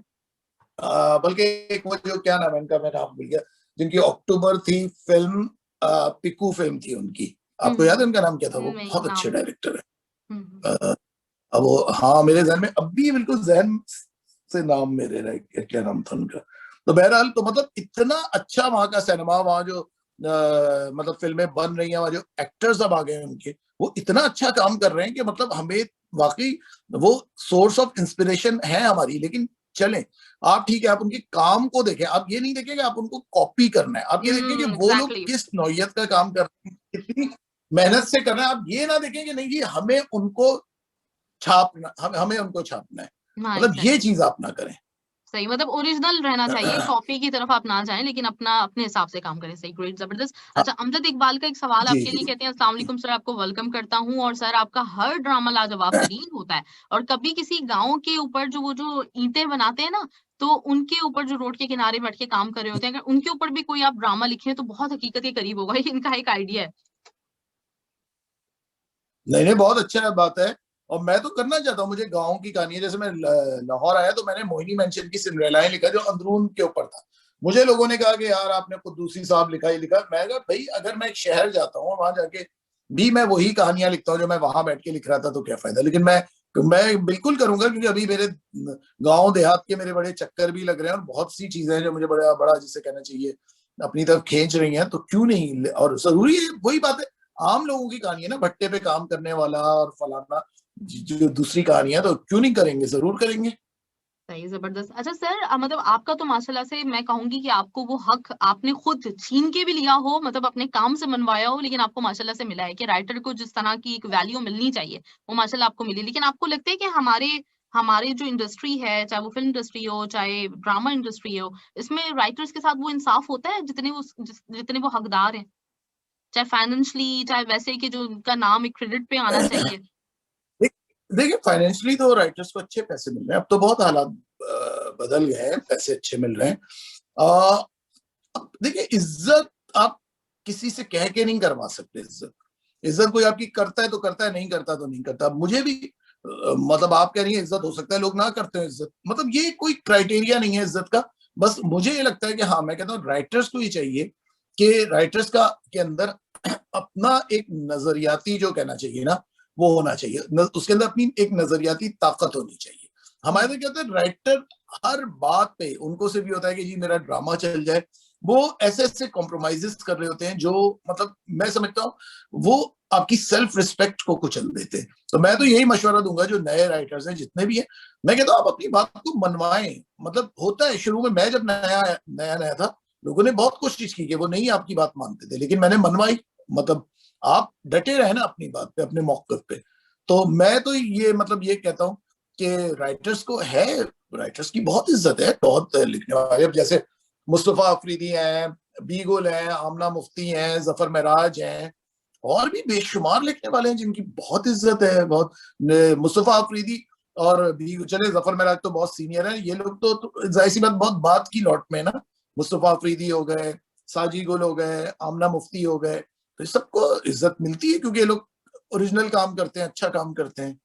बल्कि एक वो जो क्या नाम है इनका, मैं नाम भूल गया, जिनकी अक्टूबर थी फिल्म, पिकू फिल्म थी उनकी, हुँ, आपको याद है हुँ, उनका नाम क्या था? वो नहीं बहुत अच्छे नाम डायरेक्टर है। हुँ, हुँ, अ, अब वो, हाँ मेरे जहन में अब भी बिल्कुल जहन से नाम मेरे रह गया, क्या नाम था उनका। तो बहरहाल, तो मतलब इतना अच्छा वहाँ का सिनेमा, वहाँ जो मतलब फिल्में बन रही हैं, वहाँ जो एक्टर्स अब आ गए हैं उनके, वो इतना अच्छा काम कर रहे हैं कि मतलब हमें वाकई वो सोर्स ऑफ इंस्पिरेशन है हमारी। लेकिन चलें, आप ठीक है, आप उनके काम को देखें, आप ये नहीं देखें कि आप उनको कॉपी करना है, आप ये देखें कि वो लोग एग्ज़ैक्टली। किस नौइयत का काम कर रहे हैं, कितनी मेहनत से कर रहे हैं। आप ये ना देखें कि नहीं जी हमें उनको हमें उनको छापना है, हाँ, मतलब ये एग्ज़ैक्टली। चीज आप ना करें। सही मतलब ओरिजिनल रहना चाहिए, कॉपी की तरफ आप ना जाएँ, लेकिन अपना अपने हिसाब से काम करें। सही, ग्रेट, ज़बरदस्त। हाँ, अच्छा, अमजद इकबाल का एक सवाल जी आपके लिए, जी कहते हैं अस्सलाम जी। वालेकुम सर, आपको वेलकम करता हूँ और सर आपका हर ड्रामा लाजवाब तरीन होता है और कभी किसी गाँव के ऊपर जो वो जो ईंटें बनाते हैं ना, तो उनके ऊपर जो रोड के किनारे बैठ के काम कर रहे होते हैं, अगर उनके ऊपर भी कोई आप ड्रामा लिखें तो बहुत हकीकत के करीब होगा। ये इनका एक आइडिया है। नहीं नहीं, बहुत अच्छा बात है, और मैं तो करना चाहता हूँ। मुझे गाँव की कहानी है, जैसे मैं लाहौर आया तो मैंने मोहिनी मेंशन की सिंड्रेला लिखा जो अंदरून के ऊपर था। मुझे लोगों ने कहा कि यार आपने कुद्दूसी साहब लिखा ही लिखा। मैं कहा भाई अगर मैं एक शहर जाता हूँ, वहां जाके भी मैं वही कहानियां लिखता हूँ जो मैं वहां बैठ के लिख रहा था, तो क्या फायदा। लेकिन मैं बिल्कुल करूंगा, क्योंकि अभी मेरे गाँव देहात के मेरे बड़े चक्कर भी लग रहे हैं, और बहुत सी चीजें हैं जो मुझे बड़ा बड़ा जिसे कहना चाहिए अपनी तरफ खींच रही हैं, तो क्यों नहीं। और जरूरी है, वही बात है, आम लोगों की कहानी है ना, भट्टे पे काम करने वाला और फलाना, जो दूसरी कहानी है, तो क्यों नहीं करेंगे, जरूर करेंगे। सही, ज़बरदस्त। अच्छा सर, मतलब आपका तो माशाल्लाह से मैं कहूँगी कि आपको वो हक आपने खुद छीन के भी लिया हो, मतलब अपने काम से मनवाया हो, लेकिन आपको माशाल्लाह से मिला है कि राइटर को जिस तरह की एक वैल्यू मिलनी चाहिए, वो माशाल्लाह आपको मिली। लेकिन आपको लगता है कि हमारे हमारी जो इंडस्ट्री है, चाहे वो फिल्म इंडस्ट्री हो, चाहे ड्रामा इंडस्ट्री हो, इसमें राइटर्स के साथ वो इंसाफ होता है जितने वो हकदार हैं? चाहे फाइनेंशियली, चाहे वैसे कि जो उनका नाम एक क्रेडिट पे आना चाहिए। देखिए फाइनेंशियली तो राइटर्स को अच्छे पैसे मिल रहे हैं, अब तो बहुत हालात बदल गए हैं, पैसे अच्छे मिल रहे हैं। अब देखिए इज्जत आप किसी से कह के नहीं करवा सकते। इज्जत इज्जत कोई आपकी करता है तो करता है, नहीं करता तो नहीं करता। मुझे भी मतलब आप कह रही है इज्जत हो सकता है लोग ना करते हो इज्जत, मतलब ये कोई क्राइटेरिया नहीं है इज्जत का। बस मुझे ये लगता है कि हाँ, मैं कहता हूँ राइटर्स को ये चाहिए कि राइटर्स का के अंदर अपना एक नजरियाती जो कहना चाहिए ना, वो होना चाहिए। उसके अंदर अपनी एक नजरियाती ताकत होनी चाहिए। हमारे तो क्या होता है, राइटर हर बात पे उनको से भी होता है कि जी मेरा ड्रामा चल जाए। वो ऐसे ऐसे कॉम्प्रोमाइजेस कर रहे होते हैं जो मतलब मैं समझता हूँ वो आपकी सेल्फ रिस्पेक्ट को कुचल देते हैं। तो मैं तो यही मशवरा दूंगा जो नए राइटर्स हैं जितने भी हैं, मैं कहता हूँ आप अपनी बात को मनवाएं। मतलब होता है शुरू में, मैं जब नया नया नया था, लोगों ने बहुत कोशिश की कि वो नहीं आपकी बात मानते थे, लेकिन मैंने मनवाई। मतलब आप डटे रहे ना अपनी बात पे, अपने मौक़िफ़ पे। तो मैं तो ये मतलब ये कहता हूँ कि राइटर्स को है, राइटर्स की बहुत इज्जत है, बहुत लिखने वाले। अब जैसे मुस्तफा अफरीदी हैं, बीगुल हैं, आमना मुफ्ती हैं, जफर महराज हैं, और भी बेशुमार लिखने वाले हैं जिनकी बहुत इज्जत है। बहुत मुस्तफा अफरीदी और भी चले, जफर महराज तो बहुत सीनियर है, ये लोग तो जाहिर सी बात बहुत बात की लौट में ना। मुस्तफा अफरीदी हो गए, साजी गुल हो गए, आमना मुफ्ती हो गए, तो सबको इज्जत मिलती है क्योंकि ये लोग ओरिजिनल काम करते हैं, अच्छा काम करते हैं।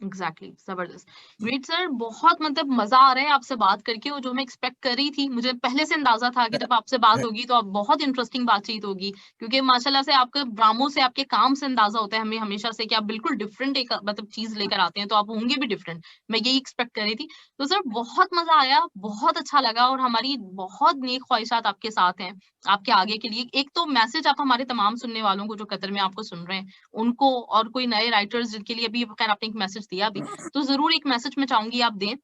एग्जैक्टली, जबरदस्त। ग्रेट सर, बहुत मतलब मजा आ रहा है आपसे बात करके, और जो मैं एक्सपेक्ट कर रही थी, मुझे पहले से अंदाजा था कि जब आपसे बात होगी तो आप बहुत इंटरेस्टिंग बातचीत होगी, क्योंकि माशाल्लाह से आपके ड्रामों से, आपके काम से अंदाजा होता है हमें हमेशा से कि आप बिल्कुल डिफरेंट एक मतलब चीज लेकर आते हैं, तो आप होंगे भी डिफरेंट। मैं यही एक्सपेक्ट कर रही थी। तो सर बहुत मजा आया, बहुत अच्छा लगा, और हमारी बहुत नेक ख्वाहिशात आपके साथ हैं आपके आगे के लिए। एक तो मैसेज आप हमारे तमाम सुनने वालों को जो कतर में आपको सुन रहे हैं उनको, और कोई नए राइटर्स जिनके लिए भी खैर आपने एक मैसेज दिया भी, तो ज़रूर एक मैसेज मैं चाहूँगी आप दें।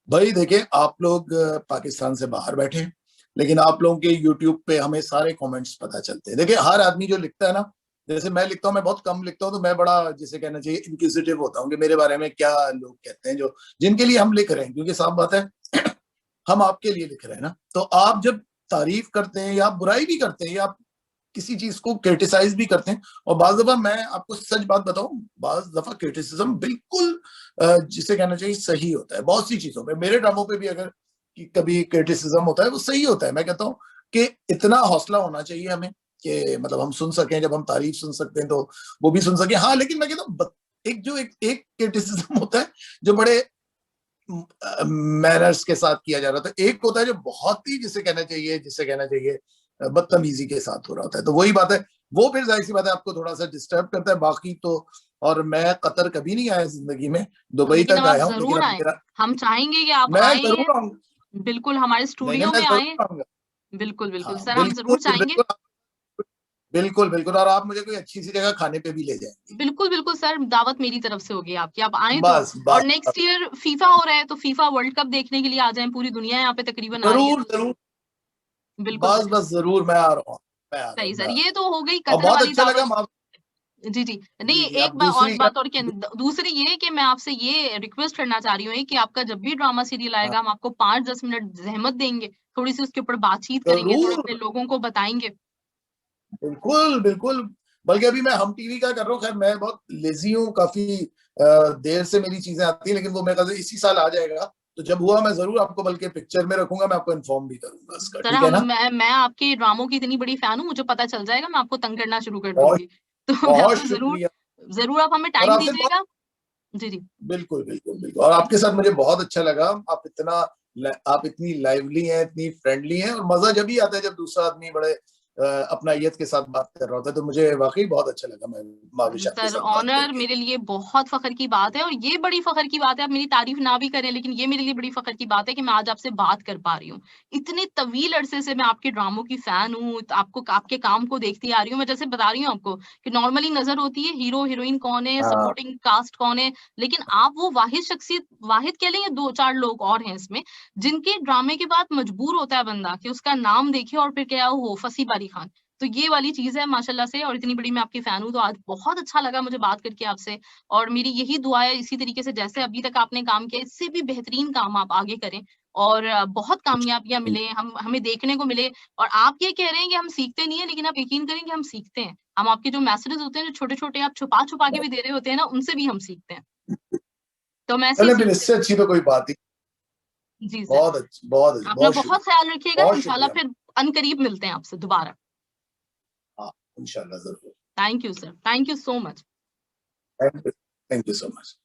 भाई देखिए, आप लोग पाकिस्तान से बाहर बैठे हैं, लेकिन आप लोगों के यूट्यूब पे हमें सारे कमेंट्स पता चलते हैं। देखिए हर आदमी जो लिखता है ना, जैसे मैं लिखता हूँ, मैं बहुत कम लिखता हूँ, तो मैं बड़ा जिसे कहना चाहिए इंक्विजिटिव होता हूँ कि मेरे बारे में क्या लोग कहते हैं, जो जिनके लिए हम लिख रहे हैं, क्योंकि साफ बात है हम आपके लिए लिख रहे हैं ना। तो आप जब तारीफ करते हैं या आप बुराई भी करते हैं या आप किसी चीज को क्रिटिसाइज भी करते हैं, और बाज दफा मैं आपको सच बात बताऊं, बाज दफा क्रिटिसिज्म बिल्कुल जिसे कहना चाहिए सही होता है। बहुत सी चीजों पे, मेरे ड्रामों पे भी अगर कभी क्रिटिसिज्म होता है वो सही होता है। मैं कहता हूँ कि इतना हौसला होना चाहिए हमें कि मतलब हम सुन सकें, जब हम तारीफ सुन सकते हैं तो वो भी सुन सके। हाँ, लेकिन मैं कहता हूँ एक जो एक क्रिटिसिज्म होता है जो बड़े मैनर्स के साथ किया जा रहा था, एक होता है जो बहुत ही जिसे कहना चाहिए बदतमीजी के साथ हो रहा होता है। तो वही बात है, वो फिर जाहिर सी बात है आपको थोड़ा सा डिस्टर्ब करता है। बाकी तो, और मैं कतर कभी नहीं आया जिंदगी में, दुबई लेकिन तक अब आप आया हूँ, लेकिन ज़रूर अब आएँ। मेरा, हम चाहेंगे कि आप मैं आएँ, जरूर आऊंगा। बिल्कुल हमारे नहीं नहीं, स्टूडियो मैं में आएँ। जरूर आऊंगा। बिल्कुल, बिल्कुल हाँ सर, हम बिल्कुल ज़रूर चाहेंगे। बिल्कुल, बिल्कुल बिल्कुल, और आप मुझे कोई अच्छी सी जगह खाने पे भी ले जाएंगे। बिल्कुल, बिल्कुल सर, दावत मेरी तरफ से होगी आपकी, आप आएँ तो। बस और बस नेक्स्ट ईयर फीफा हो रहा है, तो फीफा वर्ल्ड कप देखने के लिए आ जाएँ, पूरी दुनिया यहाँ पे तकरीबन आ रही है। जरूर जरूर, बिल्कुल सर। बस बस जरूर, मैं आ रहा हूँ, मैं आ रहा सही हूँ, मैं सर, आ रहा ये हूँ। तो हो गई और कतर बहुत वाली अच्छा लगा। दावत। जी, जी। जी नहीं, जी, एक अब और दूसरी का, बात और क्या, दूसरी ये कि मैं आपसे ये रिक्वेस्ट करना चाह रही हूँ कि आपका जब भी ड्रामा सीरियल हाँ, आएगा, हम आपको 5-10 मिनट ज़हमत देंगे, थोड़ी-सी उसके ऊपर बातचीत करेंगे, थोड़े जरूर, अपने लोगों को बताएँगे। बिल्कुल बिल्कुल। बल्कि अभी मैं हम टीवी का कर रहा हूँ, खैर मैं बहुत लेजी हूँ, काफी देर से मेरी चीजें आती है, लेकिन वो मेरे ख्याल से इसी साल आ जाएगा। तो जब हुआ मैं जरूर आपको बल्कि पिक्चर में रखूंगा, मैं आपको इन्फॉर्म भी करूंगा इसका, सर ठीक है हम ना। मैं आपके ड्रामों की इतनी बड़ी फैन हूँ, मुझे पता चल जाएगा, मैं आपको तंग करना शुरू कर बहुत दूँगी। तो मैं बहुत आपसे ज़रूर शुक्रिया। ज़रूर आप हमें और टाइम आपसे बहुत, दीजिएगा। जी, जी। बिल्कुल बिल्कुल बिल्कुल, और आपके साथ मुझे बहुत अच्छा लगा। आप इतना, आप इतनी लाइवली हैं, इतनी फ्रेंडली हैं, और मजा जब भी आता है जब दूसरा आदमी बड़े अपनायत के साथ बात कर रहा होता है, तो मुझे वाकई बहुत अच्छा लगा मैं माविश आपके सर साथ बात ऑनर करके। मेरे लिए बहुत फ़ख्र की बात है, और ये बड़ी फ़ख्र की बात है, आप मेरी तारीफ़ ना भी करें, लेकिन ये मेरे लिए बड़ी फ़ख्र की बात है कि मैं आज आपसे बात कर पा रही हूँ। इतने तवील अरसे से मैं आपके ड्रामों की फ़ैन हूँ, आपको आपके काम को देखती आ रही हूँ। मैं जैसे बता रही हूँ आपको कि नॉर्मली नज़र होती है हीरो-हीरोइन कौन है, हाँ सपोर्टिंग कास्ट कौन है, लेकिन आप वो वाहिद शख्सियत, वाहिद कह लें या 2-4 लोग और हैं इसमें, जिनके ड्रामे के बाद मजबूर होता है बंदा कि उसका नाम देखे और फिर क्या हो, फंसी बारी खान। तो ये वाली चीज है माशाल्लाह से, और इतनी बड़ी मैं आपकी फैन हूँ, तो आज बहुत अच्छा लगा मुझे बात करके आपसे। और मेरी यही दुआ है इसी तरीके से जैसे अभी तक आपने काम किया, इससे भी बेहतरीन काम आप आगे करें और बहुत कामयाबियां मिले, हमें देखने को मिले। और आप ये कह रहे हैं कि हम सीखते नहीं है, लेकिन आप यकीन करें कि हम सीखते हैं। हम आपके जो मैसेजेस होते हैं, जो छोटे छोटे आप छुपा छुपा के भी दे रहे होते हैं ना, उनसे भी हम सीखते हैं। तो मैं ऐसे ही चले फिर, सीखते इससे अच्छी तो कोई बात ही। हैं। जी सर, बहुत अच्छी, बहुत अच्छी, अपना बहुत बहुत शुक्रिया, ख्याल रखिएगा, बहुत इंशाल्लाह शुक्रिया। फिर अनकरीब मिलते हैं आपसे दोबारा। हाँ, इंशाल्लाह जरूर। Thank you sir, thank you so much. Thank you so much.